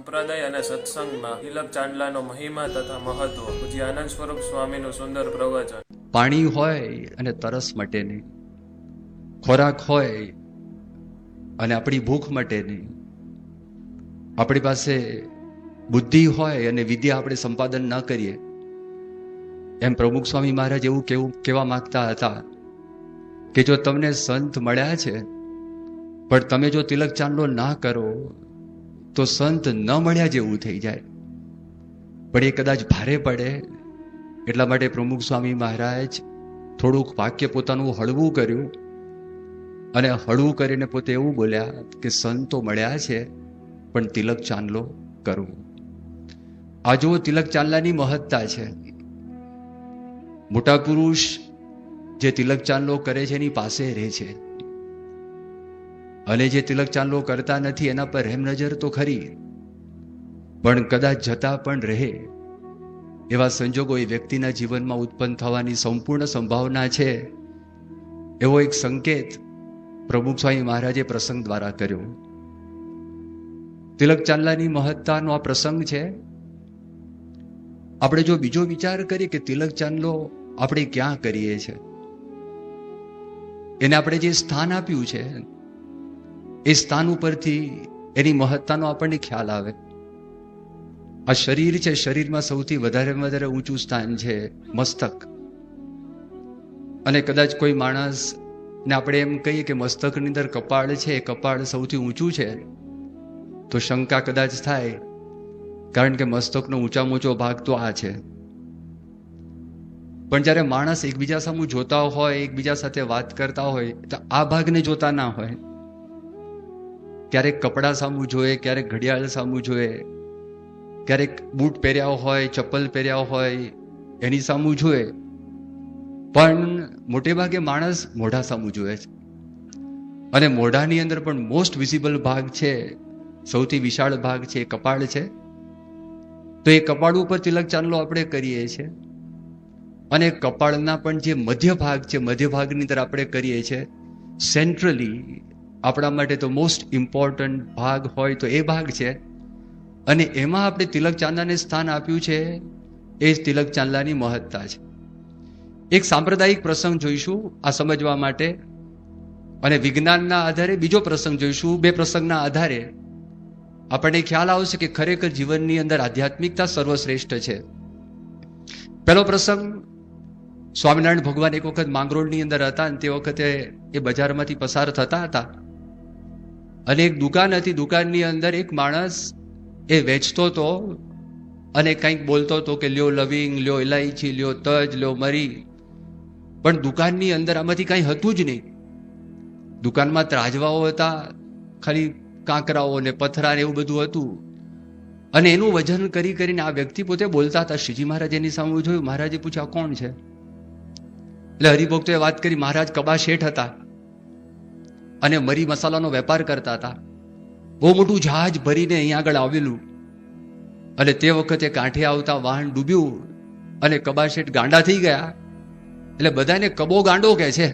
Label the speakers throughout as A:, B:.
A: સંપ્રદાય અને સત્સંગમાં તિલક ચાંદલાનો મહિમા તથા મહત્વ પૂજ્ય આનંદ સ્વરૂપ સ્વામીનું સુંદર પ્રવચન.
B: પાણી હોય અને તરસ માટેની, ખોરાક હોય અને આપણી ભૂખ માટેની, આપણી પાસે બુદ્ધિ હોય અને વિદ્યા આપણે સંપાદન ન કરીએ, એમ પ્રમુખ સ્વામી મહારાજ એવું કહેવા માંગતા હતા કે જો તમને સંત મળ્યા છે પણ તમે જો તિલક ચાંદલો ના કરો તો સંત ન મળ્યા જેવું થઈ જાય. પણ એ કદાચ ભારે પડે એટલા માટે પ્રમુખ સ્વામી મહારાજ થોડુંક વાક્ય પોતાનું હળવું કર્યું અને હળવું કરીને પોતે એવું બોલ્યા કે સંતો મળ્યા છે પણ તિલક ચાંદલો કરવું. આ જો તિલક ચાંદલાની મહત્તા છે. મોટા પુરુષ જે તિલક ચાંદલો કરે છે એની પાસે રહે છે, અને જે તિલક ચાંદલો કરતા નથી એના પર રહેમ નજર તો ખરી, પણ કદાચ જતા પણ રહે એવા સંજોગો એ વ્યક્તિના જીવનમાં ઉત્પન્ન થવાની સંપૂર્ણ સંભાવના છે. એવો એક સંકેત પ્રમુખ સ્વામી મહારાજે પ્રસંગ દ્વારા કર્યો. તિલક ચાંદલાની મહત્તાનો આ પ્રસંગ છે. આપણે જો બીજો વિચાર કરીએ કે તિલક ચાંદલો આપણે ક્યાં કરીએ છીએ, એને આપણે જે સ્થાન આપ્યું છે એ સ્થાન ઉપરથી એની મહત્તાનો આપણને ખ્યાલ આવે. આ શરીર છે, શરીરમાં સૌથી વધારેમાં વધારે ઊંચું સ્થાન છે મસ્તક. અને કદાચ કોઈ માણસ ને આપણે એમ કહીએ કે મસ્તકની અંદર કપાળ છે, કપાળ સૌથી ઊંચું છે, તો શંકા કદાચ થાય, કારણ કે મસ્તકનો ઊંચામાં ઊંચો ભાગ તો આ છે. પણ જ્યારે માણસ એકબીજા સામું જોતા હોય, એકબીજા સાથે વાત કરતા હોય, તો આ ભાગને જોતા ના હોય. ક્યારેક કપડા સામું જોઈએ, ક્યારેક ઘડિયાળ સામું જોઈએ, ક્યારેક બૂટ પહેર્યા હોય, ચપ્પલ પહેર્યા હોય એની સામું જોઈએ, પણ મોટે ભાગે માણસ મોઢા સામું જોઈએ છે. અને મોઢાની અંદર પણ મોસ્ટ વિઝિબલ ભાગ છે, સૌથી વિશાળ ભાગ છે એ કપાળ છે. તો એ કપાળ ઉપર તિલક ચાંદલો આપણે કરીએ છીએ, અને કપાળના પણ જે મધ્ય ભાગ છે, મધ્ય ભાગની અંદર આપણે કરીએ છીએ. સેન્ટ્રલી આપણા માટે તો મોસ્ટ ઇમ્પોર્ટન્ટ ભાગ હોય તો એ ભાગ છે, અને એમાં આપણે તિલક ચાંદલાને સ્થાન આપ્યું છે. એ જ તિલક ચાંદલાની મહત્તા છે. એક સાંપ્રદાયિક પ્રસંગ જોઈશું આ સમજવા માટે, અને વિજ્ઞાનના આધારે બીજો પ્રસંગ જોઈશું. બે પ્રસંગના આધારે આપણને ખ્યાલ આવશે કે ખરેખર જીવનની અંદર આધ્યાત્મિકતા સર્વશ્રેષ્ઠ છે. પહેલો પ્રસંગ, સ્વામિનારાયણ ભગવાન એક વખત માંગરોળની અંદર હતા, અને તે વખતે એ બજારમાંથી પસાર થતા હતા, અને એક દુકાન હતી. દુકાનની અંદર એક માણસ એ વેચતો હતો અને કંઈક બોલતો હતો કે લ્યો લવિંગ, લ્યો ઇલાયચી, લ્યો તજ, લ્યો મરી. પણ દુકાનની અંદર આમાંથી કંઈ હતું જ નહીં. દુકાનમાં ત્રાજવાઓ હતા, ખાલી કાંકરાઓ ને પથરા ને એવું બધું હતું, અને એનું વજન કરી કરીને આ વ્યક્તિ પોતે બોલતા હતા. શ્રીજી મહારાજ એની સામે જોયું. મહારાજે પૂછ્યું આ કોણ છે? એટલે હરિભક્તોએ વાત કરી, મહારાજ કબા શેઠ હતા અને મરી મસાલાનો વેપાર કરતા હતા. બહુ મોટું જહાજ ભરીને અહીંયા આગળ આવેલું, અને તે વખતે કાંઠે આવતા વાહન ડૂબ્યું અને કબા શેઠ ગાંડા થઈ ગયા. એટલે બધાને કબો ગાંડો કહે છે.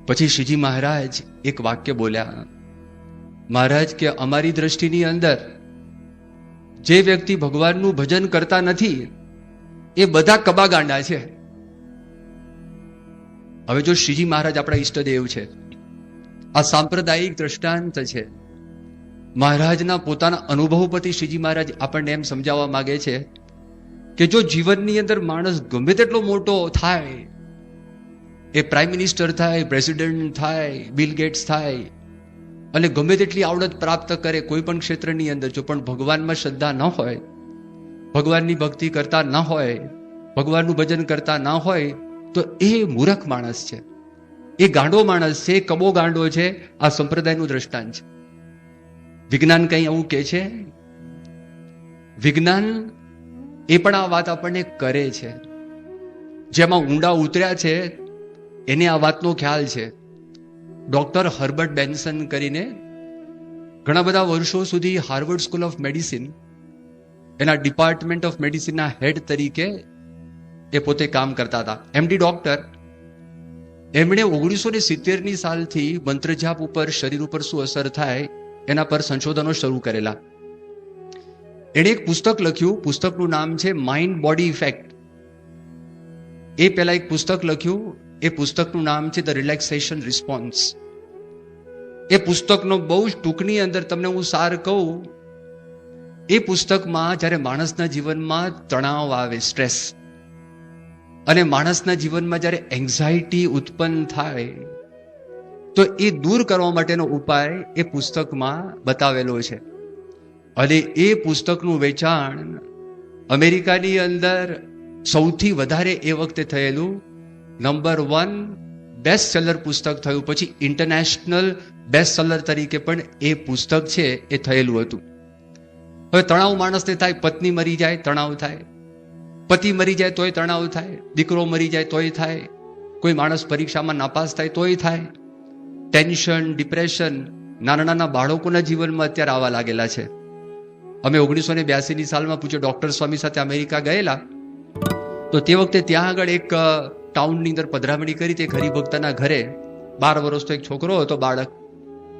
B: પછી શ્રીજી મહારાજ એક વાક્ય બોલ્યા. મહારાજ કે અમારી દ્રષ્ટિની અંદર જે વ્યક્તિ ભગવાનનું ભજન કરતા નથી એ બધા કબા ગાંડા છે. હવે જો શ્રીજી મહારાજ આપણા ઈષ્ટદેવ છે, આ સાંપ્રદાયિક દ્રષ્ટાંત છે. મહારાજના પોતાના અનુભવ પરથી શ્રીજી મહારાજ આપણને એમ સમજાવવા માંગે છે કે જો જીવનની અંદર માણસ ગમે તેટલો મોટો થાય, એ પ્રાઇમ મિનિસ્ટર થાય, પ્રેસિડેન્ટ થાય, બિલ ગેટ્સ થાય, અને ગમે તેટલી આવડત પ્રાપ્ત કરે કોઈ પણ ક્ષેત્રની અંદર, જો પણ ભગવાનમાં શ્રદ્ધા ન હોય, ભગવાનની ભક્તિ કરતા ન હોય, ભગવાનનું ભજન કરતા ન હોય, તો એ મૂર્ખ માણસ છે, એ ગાંડો માણસ છે, કબો ગાંડો છે. આ સંપ્રદાયનું દ્રષ્ટાંત છે. વિજ્ઞાન કઈ આવું કે છે? વિજ્ઞાન એ પણ આ વાત આપણને કરે છે. જેમાં ઊંડા ઉતર્યા છે એને આ વાતનો ખ્યાલ છે. ડોક્ટર હર્બર્ટ બેન્સન કરીને ઘણા બધા વર્ષો સુધી હાર્વર્ડ સ્કૂલ ઓફ મેડિસિન, એના ડિપાર્ટમેન્ટ ઓફ મેડિસિનના હેડ તરીકે એ પોતે કામ કરતા હતા. MD doctor. એમણે 1970ની સાલથી મંત્રજાપ ઉપર શરીર ઉપર શું અસર થાય એના પર સંશોધનો શરૂ કરેલા. એણે એક પુસ્તક લખ્યું, પુસ્તકનું નામ છે માઇન્ડ બોડી ઇફેક્ટ. એ પહેલા એક પુસ્તક લખ્યું, એ પુસ્તકનું નામ છે ધ રિલેક્સેશન રિસ્પોન્સ. એ પુસ્તકનો બહુ જ ટૂંકની અંદર તમને હું સાર કહું, એ પુસ્તકમાં જ્યારે માણસના જીવનમાં તણાવ આવે, સ્ટ્રેસ, અને માણસના જીવનમાં જ્યારે એન્ઝાયટી ઉત્પન્ન થાય, તો એ દૂર કરવા માટેનો ઉપાય એ પુસ્તકમાં બતાવેલો છે. અને એ પુસ્તકનું વેચાણ અમેરિકાની અંદર સૌથી વધારે એ વખતે થયેલું, નંબર 1 બેસ્ટ સેલર પુસ્તક થયું. પછી ઇન્ટરનેશનલ બેસ્ટ સેલર તરીકે પણ એ પુસ્તક છે એ થયેલું હતું. હવે તણાવ માણસને થાય, પત્ની મરી જાય તણાવ થાય, પતિ મરી જાય તોય તણાવ થાય, દીકરો મરી જાય તોય થાય, કોઈ માણસ પરીક્ષામાં નાપાસ થાય તોય થાય. ટેન્શન, ડિપ્રેશન નાના નાના બાળકોના જીવનમાં અત્યારે આવવા લાગેલા છે. અમે 1982ની સાલમાં પૂજ્ય ડોક્ટર સ્વામી સાથે અમેરિકા ગયેલા, તો તે વખતે ત્યાં આગળ એક ટાઉનની અંદર પધરામણી કરી. તે હરિભક્તના ઘરે 12 વર્ષનો એક છોકરો હતો, બાળક.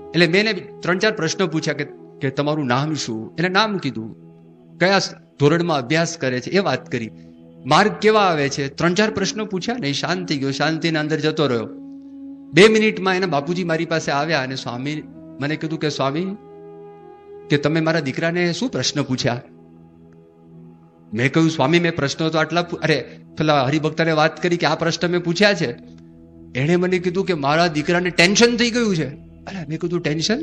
B: એટલે મેં એને 3-4 પ્રશ્નો પૂછ્યા કે તમારું નામ શું? એને નામ કીધું, કયા ધોરણમાં અભ્યાસ કરે છે એ વાત કરી, માર્ક કેવા આવે છે, 3-4 પ્રશ્નો પૂછ્યા ને શાંત થઈ ગયો, શાંતિના અંદર જતો રહ્યો. 2 મિનિટમાં એના બાપુજી મારી પાસે આવ્યા અને સ્વામી મને કીધું કે સ્વામી, કે તમે મારા દીકરાને શું પ્રશ્ન પૂછ્યા? મેં કહ્યું સ્વામી, મેં પ્રશ્નો તો આટલા, પેલા હરિભક્તને વાત કરી કે આ પ્રશ્ન મેં પૂછ્યા છે. એણે મને કીધું કે મારા દીકરાને ટેન્શન થઈ ગયું છે. અરે મેં કીધું ટેન્શન?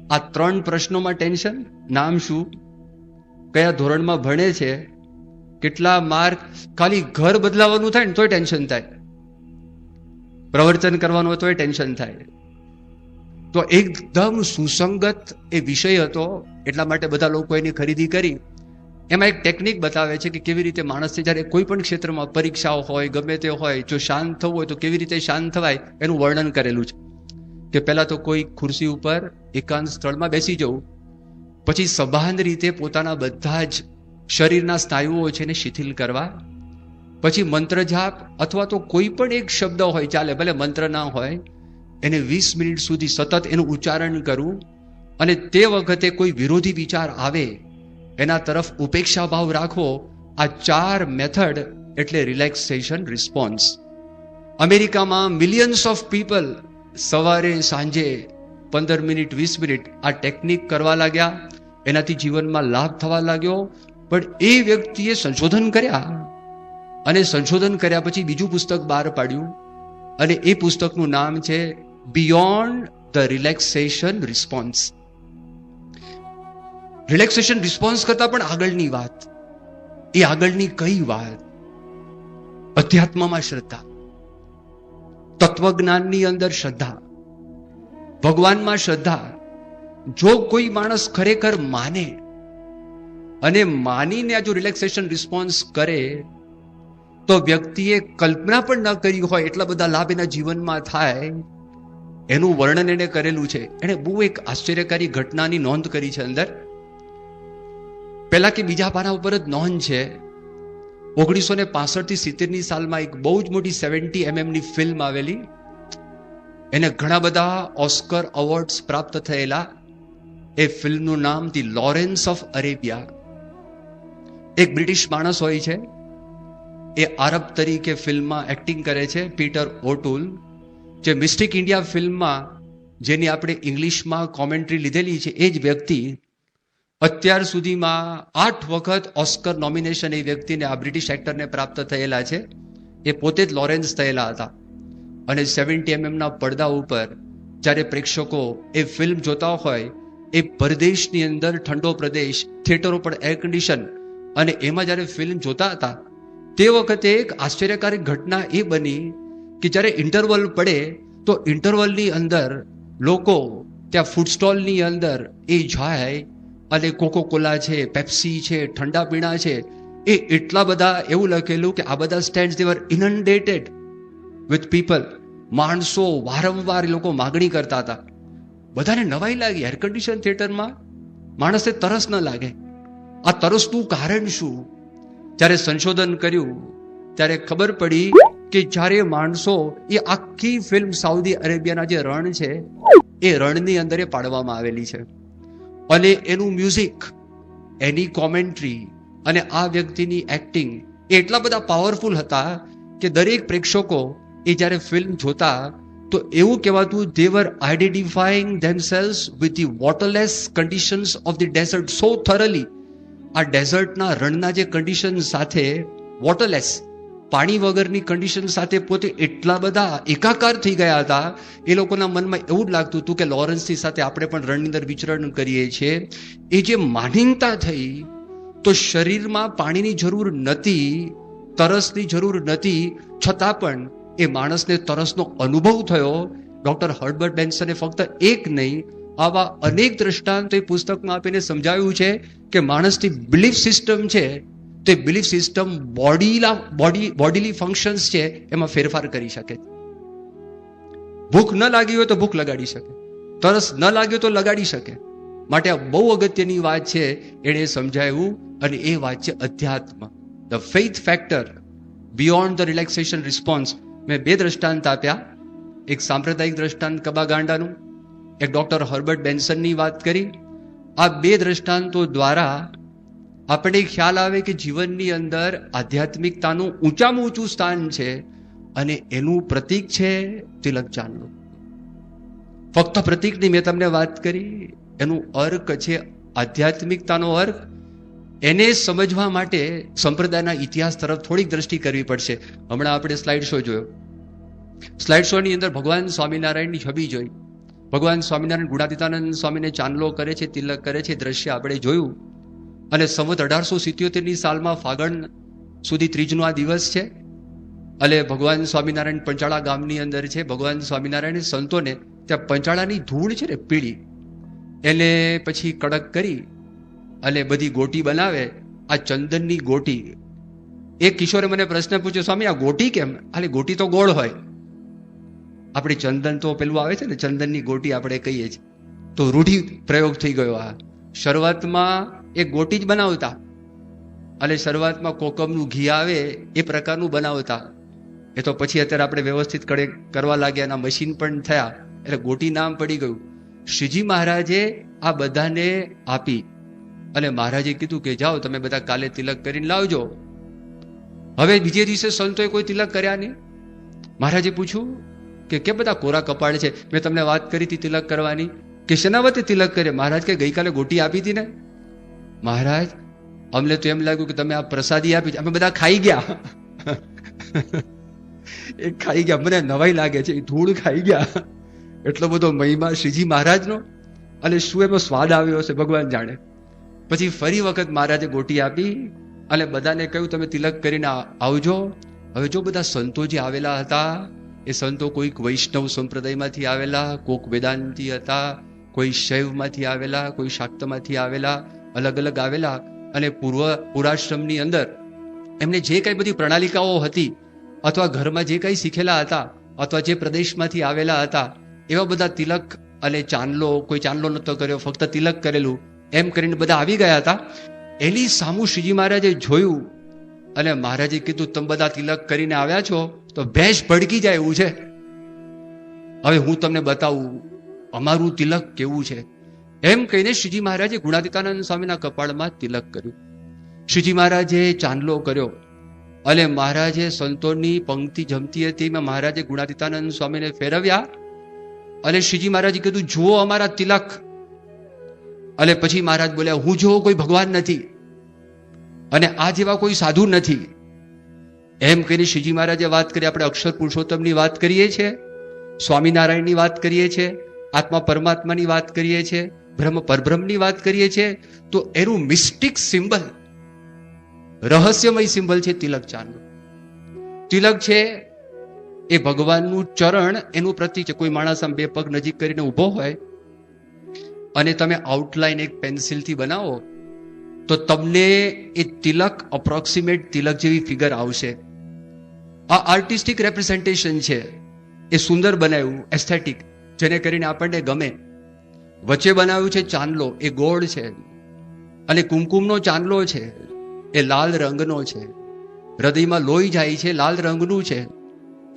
B: આ 3 પ્રશ્નોમાં ટેન્શન? નામ શું, કયા ધોરણમાં ભણે છે, કેટલા માર્ક? ખાલી ઘર બદલાવાનું થાય ને તોય ટેન્શન થાય, પ્રવચન કરવાનું હોય તોય ટેન્શન થાય. તો એકદમ સુસંગત એ વિષય હતો, એટલા માટે બધા લોકો એની ખરીદી કરી. એમાં એક ટેકનિક બતાવે છે કે કેવી રીતે માણસને જ્યારે કોઈ પણ ક્ષેત્રમાં પરીક્ષાઓ હોય, ગમે તે હોય, જો શાંત થવું હોય તો કેવી રીતે શાંત થવાય એનું વર્ણન કરેલું છે. કે પહેલા તો કોઈ ખુરશી ઉપર એકાંત સ્થળમાં બેસી જવું, પછી સભાન રીતે પોતાના બધા જ શરીરના સ્નાયુઓ છે એને શિથિલ કરવા, પછી મંત્ર જાપ અથવા તો કોઈ પણ એક શબ્દ હોય ચાલે, ભલે મંત્ર ના હોય, એને 20 મિનિટ સુધી સતત એનું ઉચ્ચારણ કરવું. અને તે વખતે કોઈ વિરોધી વિચાર આવે એના તરફ ઉપેક્ષા ભાવ રાખવો. આ 4 મેથડ એટલે રિલેક્સેશન રિસ્પોન્સ. અમેરિકામાં મિલિયન્સ ઓફ પીપલ સવારે સાંજે 15 મિનિટ 20 મિનિટ આ ટેકનિક કરવા લાગ્યા. એનાથી જીવનમાં લાભ થવા લાગ્યો. પણ એ વ્યક્તિએ સંશોધન કર્યા, અને સંશોધન કર્યા પછી બીજું પુસ્તક બહાર પાડ્યું, અને એ પુસ્તકનું નામ છે beyond the relaxation response. Relaxation response કરતા પણ આગળની વાત. એ આગળની કઈ વાત? અધ્યાત્મમાં શ્રદ્ધા, તત્વજ્ઞાનની અંદર શ્રદ્ધા, ભગવાનમાં શ્રદ્ધા. જો કોઈ માણસ ખરેખર માને અને માનીને આ જો રિલેક્સેશન રિસ્પોન્સ કરે, તો વ્યક્તિએ કલ્પના પણ ન કરી હોય એટલા બધા લાભ એના જીવનમાં થાય. એનું વર્ણન એને કરેલું છે. એને બહુ એક આશ્ચર્યકારી ઘટનાની નોંધ કરી છે અંદર. પહેલા કે બીજા પાના ઉપર જ નોંધ છે. 1965 થી 70ની સાલમાં એક બહુ જ મોટી 70 mm ની ફિલ્મ આવેલી. એને ઘણા બધા ઓસ્કર એવોર્ડ્સ પ્રાપ્ત થયેલા. એ ફિલ્મનું નામ ધી લોરેન્સ ઓફ અરેબિયા. એક બ્રિટિશ માણસ હોય છે, એ આરબ તરીકે ફિલ્મમાં એક્ટિંગ કરે છે, પીટર ઓટુલ. જે મિસ્ટિક ઇન્ડિયા ફિલ્મમાં જેની આપણે ઇંગ્લિશમાં કોમેન્ટ્રી લીધેલી છે, એ જ વ્યક્તિ અત્યાર સુધીમાં 8 વખત ઓસ્કર નોમિનેશન એ વ્યક્તિને, આ બ્રિટિશ એક્ટરને પ્રાપ્ત થયેલા છે. એ પોતે જ લોરેન્સ થયેલા હતા. અને 70 mm ના પડદા ઉપર જ્યારે પ્રેક્ષકો એ ફિલ્મ જોતા હોય, એ પરદેશની અંદર ઠંડો પ્રદેશ, થિયેટરો પર એર કન્ડિશન, અને એમાં જ્યારે ફિલ્મ જોતા હતા, તે વખતે એક આશ્ચર્યકારી ઘટના એ બની કે જ્યારે ઇન્ટરવલ પડે તો ઇન્ટરવલની અંદર લોકો ત્યાં ફૂડ સ્ટોલની અંદર એ જાય અને કોકોકોલા છે, પેપ્સી છે, ઠંડા પીણા છે, એ એટલા બધા, એવું લખેલું કે આ બધા stands they were inundated with people. માણસો વારંવાર એ લોકો માગણી કરતા હતા. બધાને નવાઈ લાગી, એર કન્ડિશન થિયેટરમાં માણસને તરસ ન લાગે. આ તરસનું કારણ શું? જ્યારે સંશોધન કર્યું ત્યારે ખબર પડી કે જ્યારે માણસો, એ આખી ફિલ્મ સાઉદી અરેબિયાના જે રણ છે એ રણની અંદર એ પાડવામાં આવેલી છે. અને એનું મ્યુઝિક, એની કોમેન્ટ્રી અને આ વ્યક્તિની એક્ટિંગ એટલા બધા પાવરફુલ હતા કે દરેક પ્રેક્ષકો એ જ્યારે ફિલ્મ જોતા તો એવું કહેવાતું, they were identifying themselves with the waterless conditions of the desert so thoroughly. આ ડેઝર્ટના રણના જે કન્ડિશન સાથે, વોટરલેસ પાણી વગરની કન્ડિશન સાથે પોતે એટલા બધા એકાકાર થઈ ગયા હતા, એ લોકોના મનમાં એવું જ લાગતું હતું કે લોરેન્સની સાથે આપણે પણ રણની અંદર વિચરણ કરીએ છીએ. એ જે માનીનતા થઈ તો શરીરમાં પાણીની જરૂર નથી, તરસની જરૂર નથી, છતાં પણ એ માણસને તરસનો અનુભવ થયો. ડોક્ટર હર્બર્ટ બેન્સને ફક્ત એક નહીં, આવા અનેક દ્રષ્ટાંત એ પુસ્તકમાં આપીને સમજાવ્યું છે કે માણસની બિલીફ સિસ્ટમ છે, તે બિલીફ સિસ્ટમ બોડીલી ફંક્શન્સ છે એમાં ફેરફાર કરી શકે. ભૂખ ન લાગી હોય તો ભૂખ લગાડી શકે, તરસ ન લાગ્યો તો લગાડી શકે. માટે આ બહુ અગત્યની વાત છે, એણે સમજાવ્યું. અને એ વાત છે અધ્યાત્મ, the faith factor beyond the relaxation response. મેં બે દ્રષ્ટાંત આપ્યા, એક સાંપ્રદાયિક દ્રષ્ટાંત કબા ગાંડાનું, એક ડોક્ટર હર્બર્ટ બેન્સનની વાત કરી. આ બે દ્રષ્ટાંતો દ્વારા આપણે ખ્યાલ આવે કે જીવનની અંદર આધ્યાત્મિકતાનું ઊંચામાં ઊંચું સ્થાન છે અને એનું પ્રતીક છે તિલક ચાંદલો. ફક્ત પ્રતીકની મેં તમને વાત કરી, એનું અર્ક છે આધ્યાત્મિકતાનો અર્ક. એને સમજવા માટે સંપ્રદાયના ઇતિહાસ તરફ થોડીક દ્રષ્ટિ કરવી પડશે. હમણાં આપણે સ્લાઇડ શો જોયો, સ્લાઇડ શો ની અંદર ભગવાન સ્વામિનારાયણની છબી જોઈ. ભગવાન સ્વામિનારાયણ ગુણાતીતાનંદ સ્વામીને ચાંદલો કરે છે, તિલક કરે છે, દ્રશ્ય આપણે જોયું. અને સંવત 1877ની સાલમાં ફાગણ સુધી ત્રીજનો આ દિવસ છે. અને ભગવાન સ્વામિનારાયણ પંચાળા ગામની અંદર છે. ભગવાન સ્વામિનારાયણ સંતોને ત્યાં પંચાળાની ધૂળ છે ને પીળી, એને પછી કડક કરી અને બધી ગોટી બનાવે. આ ચંદનની ગોટી. એક કિશોરે મને પ્રશ્ન પૂછ્યો, સ્વામી આ ગોટી કેમ? હાલે ગોટી તો ગોળ હોય. આપણે ચંદન તો પેલું આવે છે ને, ચંદનની ગોટી આપણે કહીએ છીએ, તો રૂઢિ પ્રયોગ થઈ ગયો. આ શરૂઆતમાં એક ગોટી જ બનાવતા, અને શરૂઆતમાં કોકમનું ઘી આવે એ પ્રકારનું બનાવતા. એ તો પછી અત્યારે આપણે વ્યવસ્થિત કરવા લાગ્યા, એના મશીન પણ થયા, એટલે ગોટી નામ પડી ગયું. શ્રીજી મહારાજે આ બધાને આપી અને મહારાજે કીધું કે જાઓ તમે બધા કાલે તિલક કરીને લાવજો. હવે બીજે દિવસે સંતોએ કોઈ તિલક કર્યા નહીં. મહારાજે પૂછ્યું કે કેમ બધા કોરા કપાળ છે? મેં તમને વાત કરી હતી તિલક કરવાની, કે શેના વતે તિલક કરે? મહારાજ કે ગઈકાલે ગોટી આપી હતી ને. મહારાજ અમને તો એમ લાગ્યું કે તમે આ પ્રસાદી આપી, અમે બધા ખાઈ ગયા. એ ખાઈ ગયા, મને નવાઈ લાગે છે, ધૂળ ખાઈ ગયા. એટલો બધો મહિમા શ્રીજી મહારાજનો, અને શું એમાં સ્વાદ આવ્યો હશે ભગવાન જાણે. પછી ફરી વખત મહારાજે ગોટી આપી અને બધાને કહ્યું તમે તિલક કરીને આવજો. હવે જો બધા સંતો જે આવેલા હતા, એ સંતો કોઈક વૈષ્ણવ સંપ્રદાયમાંથી આવેલા, કોઈક વેદાંતી હતા, કોઈ શૈવમાંથી આવેલા, કોઈ શાક્તમાંથી આવેલા, અલગ અલગ આવેલા. અને પૂરાશ્રમની અંદર એમને જે કઈ બધી પ્રણાલિકાઓ હતી, અથવા ઘરમાં જે કઈ શીખેલા હતા, અથવા જે પ્રદેશમાંથી આવેલા હતા, એવા બધા તિલક અને ચાંદલો, કોઈ ચાંદલો નતો કર્યો, ફક્ત તિલક કરેલું, એમ કરીને બધા આવી ગયા હતા. એની સામું શ્રીજી મહારાજે જોયું અને મહારાજે કીધું તમે બધા તિલક કરીને આવ્યા છો તો ભેંસ ભડકી જાય એવું છે. હવે હું તમને બતાવું અમારું તિલક કેવું છે. એમ કહીને શ્રીજી મહારાજે ગુણાતીતાનંદ સ્વામીના કપાળમાં તિલક કર્યું. શ્રીજી મહારાજે ચાંદલો કર્યો અને મહારાજે સંતોની પંક્તિ જમતી હતી, મહારાજે ગુણાતીતાનંદ સ્વામીને ફેરવ્યા અને શ્રીજી મહારાજે કીધું જુઓ અમારા તિલક. અને પછી મહારાજ બોલ્યા હું જેવો કોઈ ભગવાન નથી અને આ જેવા કોઈ સાધુ નથી. એમ કરીને શ્રીજી મહારાજે વાત કરી. આપણે અક્ષર પુરુષોત્તમની વાત કરીએ છીએ, સ્વામિનારાયણની વાત કરીએ છીએ, આત્મા પરમાત્માની વાત કરીએ છીએ, બ્રહ્મ પરબ્રહ્મની વાત કરીએ છીએ, તો એનું મિસ્ટિક સિમ્બલ, રહસ્યમય સિમ્બલ છે તિલક ચાંદલો. તિલક છે એ ભગવાનનું ચરણ, એનું પ્રતીક છે. કોઈ માણસ આમ બે પગ નજીક કરીને ઊભો હોય અને તમે આઉટલાઈન એક પેન્સિલથી બનાવો તો તમને એ તિલક, અપ્રોક્સિમેટ તિલક જેવી ફિગર આવશે. આ આર્ટિસ્ટિક રેપ્રેઝન્ટેશન છે, એ સુંદર બનાવ્યું, એસ્થેટિક, જેને કરીને આપણને ગમે. વચ્ચે બનાવ્યું છે ચાંદલો, એ ગોળ છે, અને કુમકુમનો ચાંદલો છે, એ લાલ રંગનો છે. હૃદયમાં લોહી જાય છે, લાલ રંગનું છે.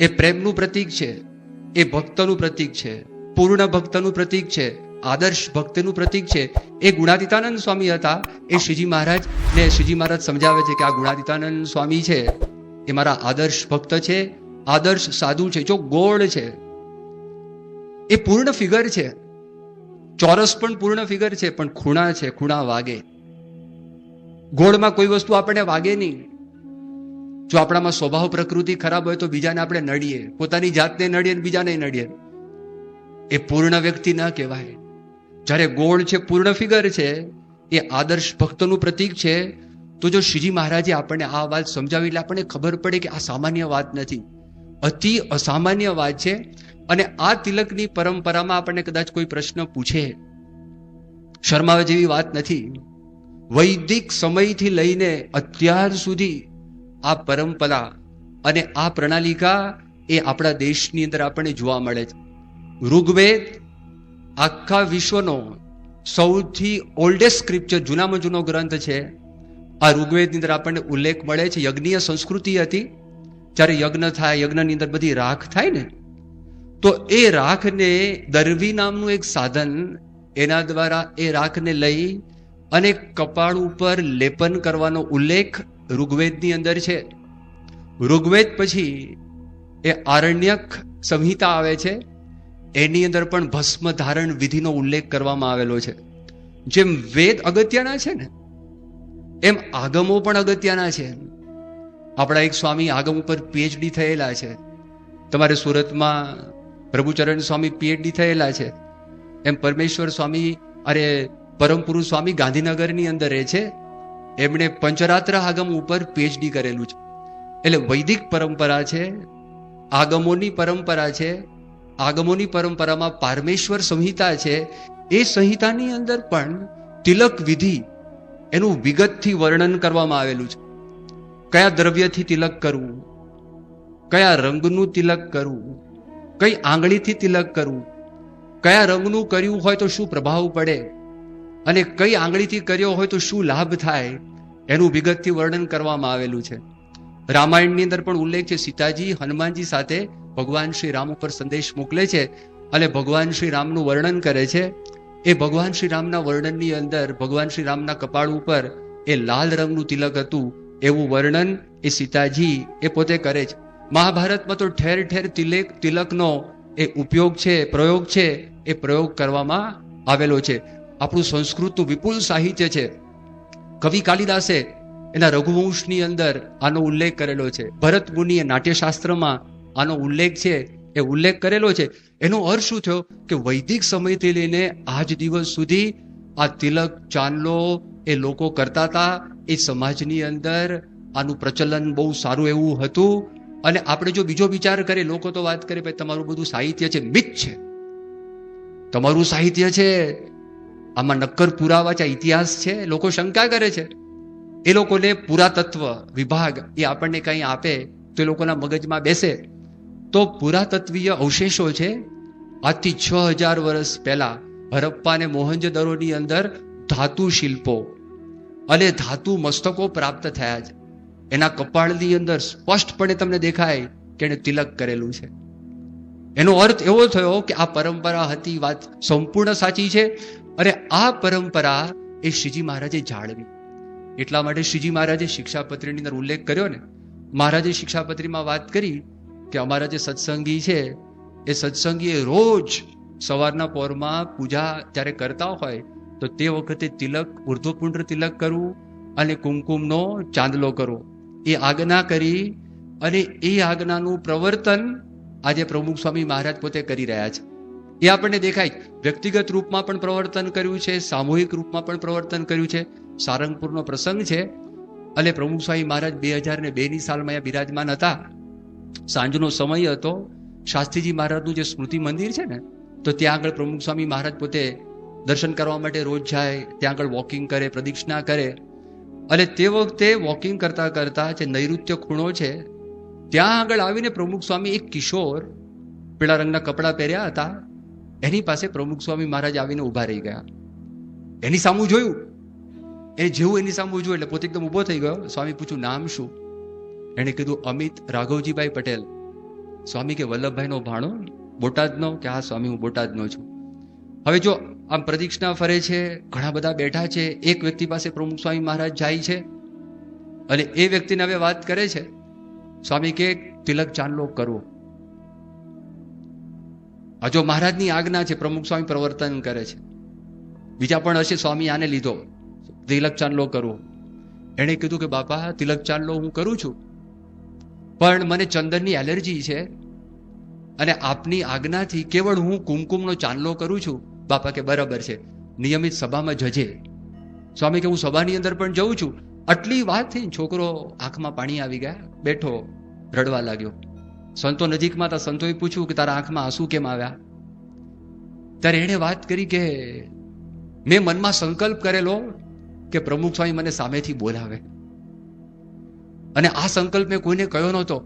B: એ પ્રેમનું પ્રતીક છે, એ ભક્તનું પ્રતીક છે, પૂર્ણ ભક્તનું પ્રતીક છે, આદર્શ ભક્તનું પ્રતીક છે. એ ગુણાતીતાનંદ સ્વામી હતા. એ શ્રીજી મહારાજ સમજાવે છે કે આ ગુણાતીતાનંદ સ્વામી છે એ મારા આદર્શ ભક્ત છે, આદર્શ સાધુ છે. જો ગોળ છે એ પૂર્ણ ફિગર છે, ચોરસ પણ પૂર્ણ ફિગર છે, પણ ખૂણા છે, ખૂણા વાગે. ગોળમાં કોઈ વસ્તુ આપણને વાગે નહીં. જો આપણામાં સ્વભાવ પ્રકૃતિ ખરાબ હોય તો બીજાને આપણે નડીએ, પોતાની જાતને નડીએ બીજાને નડીએ. એ પૂર્ણ વ્યક્તિ ન કહેવાય. જ્યારે ગોળ છે, પૂર્ણ ફિગર છે, એ આદર્શ ભક્તનું પ્રતીક છે. તો જો શ્રીજી મહારાજે આપણને આ વાત સમજાવી એટલે આપણને ખબર પડે કે આ સામાન્ય વાત નથી, અતિ અસામાન્ય વાત છે. અને આ તિલકની પરંપરામાં આપણને કદાચ કોઈ પ્રશ્ન પૂછે, શરમાવા જેવી વાત નથી. વૈદિક સમયથી લઈને અત્યાર સુધી આ પરંપરા અને આ પ્રણાલિકા એ આપણા દેશની અંદર આપણને જોવા મળે છે. ઋગ્વેદ આખા વિશ્વનો સૌથી ઓલ્ડેસ્ટ સ્ક્રિપ્ચર, જૂનામાં જૂનો ગ્રંથ છે. આ ઋગ્વેદની અંદર આપણને ઉલ્લેખ મળે છે. યજ્ઞીય સંસ્કૃતિ હતી. જ્યારે યજ્ઞ થાય, યજ્ઞની અંદર બધી રાખ થાય ને, તો એ રાખને દરવી નામનું એક સાધન, એના દ્વારા એ રાખને લઈ અને કપાળ ઉપર લેપન કરવાનો ઉલ્લેખ ઋગ્વેદની અંદર છે. ઋગ્વેદ પછી એ આરણ્યક સંહિતા આવે છે. એની અંદર પણ ભસ્મ ધારણ વિધિનો ઉલ્લેખ કરવામાં આવેલો છે. જેમ વેદ અગત્યના છે ને, એમ આગમો પણ અગત્યના છે. આપણા એક સ્વામી આગમ ઉપર પીએચડી થયેલા છે. તમારે સુરતમાં પ્રભુચરણ સ્વામી પીએચડી થયેલા છે. એમ પરમેશ્વર સ્વામી, પરમ પુરુષ સ્વામી ગાંધીનગરની અંદર રહે છે. એમણે પંચરાત્ર આગમ ઉપર પીએચડી કરેલું છે. એટલે વૈદિક પરંપરા છે, આગમોની પરંપરા છે. આગમોની પરંપરામાં પારમેશ્વર સંહિતા છે. એ સંહિતાની અંદર પણ તિલક વિધિ એનું વિગતથી વર્ણન કરવામાં આવેલું છે. કયા દ્રવ્યથી તિલક કરવું, કયા રંગનું તિલક કરવું, કઈ આંગળીથી તિલક કરવું, કયા રંગનું કર્યું હોય તો શું પ્રભાવ પડે, અને કઈ આંગળીથી કર્યો હોય તો શું લાભ થાય, એનું વિગતથી વર્ણન કરવામાં આવેલું છે. રામાયણની અંદર પણ ઉલ્લેખ છે. સીતાજી હનુમાનજી સાથે ભગવાન શ્રી રામ ઉપર સંદેશ મોકલે છે અને ભગવાન શ્રી રામનું વર્ણન કરે છે. એ ભગવાન શ્રી રામના વર્ણનની અંદર ભગવાન શ્રી રામના કપાળ ઉપર એ લાલ રંગનું તિલક હતું, એવું વર્ણન એ સીતાજી એ પોતે કરે છે. મહાભારતમાં તો ઠેર ઠેર તિલકનો એ ઉપયોગ છે, પ્રયોગ છે, એ પ્રયોગ કરવામાં આવેલો છે. આપણું સંસ્કૃતનું વિપુલ સાહિત્ય છે. કવિ કાલિદાસે એના રઘુવંશની અંદર આનો ઉલ્લેખ કરેલો છે. ભરત મુનિએ નાટ્યશાસ્ત્રમાં આનો ઉલ્લેખ છે, એ ઉલ્લેખ કરેલો છે. એનો અર્થ શું થયો કે વૈદિક સમયથી લઈને આજ દિવસ સુધી આ તિલક ચાંદલો એ લોકો કરતા હતા. એ સમાજની અંદર આનું પ્રચલન બહુ સારું એવું હતું. અને આપણે જો બીજો વિચાર કરીએ, લોકો તો વાત કરે ભાઈ તમારું બધું સાહિત્ય છે, મિથ છે, તમારું સાહિત્ય છે, આમાં નક્કર પુરાવા છે, ઇતિહાસ છે. લોકો શંકા કરે છે. એ લોકોને પુરાતત્વ વિભાગ એ આપણને કંઈ આપે તો એ લોકોના મગજમાં બેસે તો પુરાતત્વીય અવશેષો છે. આજથી 6000 વર્ષ પહેલા હરપ્પા અને મોહનજોદડોની અંદર ધાતુ શિલ્પો અને ધાતુ મસ્તકો પ્રાપ્ત થયા છે. એના કપાળની અંદર સ્પષ્ટપણે તમને દેખાય કે એને તિલક કરેલું છે. એનો અર્થ એવો થયો કે આ પરંપરા હતી, વાત સંપૂર્ણ સાચી છે. અને આ પરંપરા એ શ્રીજી મહારાજે જાળવી. એટલા માટે શ્રીજી મહારાજે શિક્ષાપત્રીની અંદર ઉલ્લેખ કર્યો ને, મહારાજે શિક્ષાપત્રીમાં વાત કરી કે અમારા જે સત્સંગી છે એ સત્સંગી રોજ સવારના પહોરમાં પૂજા જ્યારે કરતા હોય તો તે વખતે તિલક, ઉર્ધ્વપુંડ્ર તિલક કરવું અને કુમકુમનો ચાંદલો કરવો, એ આજ્ઞા કરી. અને એ આજ્ઞાનું પ્રવર્તન આજે પ્રમુખ સ્વામી મહારાજ પોતે કરી રહ્યા છે. એ આપણને દેખાય. વ્યક્તિગત રૂપમાં પણ પ્રવર્તન કર્યું છે, સામૂહિક રૂપમાં પણ પ્રવર્તન કર્યું છે. સારંગપુરનો પ્રસંગ છે અને પ્રમુખ સ્વામી મહારાજ 2002ની સાલમાં અહીંયા બિરાજમાન હતા. સાંજનો સમય હતો. શાસ્ત્રીજી મહારાજનું જે સ્મૃતિ મંદિર છે ને, તો ત્યાં આગળ પ્રમુખ સ્વામી મહારાજ પોતે દર્શન કરવા માટે રોજ જાય. ત્યાં આગળ વોકિંગ કરે, પ્રદક્ષિણા કરે. અને તે વખતે વોકિંગ કરતા કરતા જે નૈઋત્ય ખૂણો છે ત્યાં આગળ આવીને પ્રમુખ સ્વામી, એક કિશોર પીળા રંગના કપડાં પહેર્યા હતા, એની પાસે પ્રમુખ સ્વામી મહારાજ આવીને ઉભા રહી ગયા. એની સામું જોયું. એ જેવું એની સામું જોયું એટલે પોતે એકદમ ઉભો થઈ ગયો. સ્વામી પૂછ્યું નામ શું? એને કીધું અમિત રાઘવજીભાઈ પટેલ. સ્વામી કે વલ્લભભાઈનો ભાણો? બોટાદનો? કે હા સ્વામી હું બોટાદનો છું. હવે જો આમ પ્રદક્ષિણા ફરે છે, ઘણા બધા બેઠા છે, એક વ્યક્તિ પાસે પ્રમુખ સ્વામી મહારાજ જાય છે અને એ વ્યક્તિને હવે વાત કરે છે. સ્વામી કે તિલક ચાંદલો કરવો. આ જો મહારાજની આજ્ઞા છે, પ્રમુખ સ્વામી પ્રવર્તન કરે છે. બીજા પણ હશે, સ્વામી આને લીધો તિલક ચાંદલો કરવો. એણે કીધું કે બાપા તિલક ચાંદલો હું કરું છું, પણ મને ચંદનની એલર્જી છે અને આપની આજ્ઞાથી કેવળ હું કુમકુમનો ચાંદલો કરું છું. બાપા કે બરાબર છે, નિયમિત સભામાં જજે. સ્વામી કે હું સભાની અંદર પણ જઉં છું. આટલી વાત થઈ, છોકરો આંખમાં પાણી આવી ગયા, બેઠો રડવા લાગ્યો. સંતો નજીકમાં હતા, સંતોએ પૂછ્યું કે તારા આંખમાં આંસુ કેમ આવ્યા? ત્યારે એણે વાત કરી કે મેં મનમાં સંકલ્પ કરેલો કે પ્રમુખ સ્વામી મને સામેથી બોલાવે, અને આ સંકલ્પ મેં કોઈને કહ્યો નહોતો.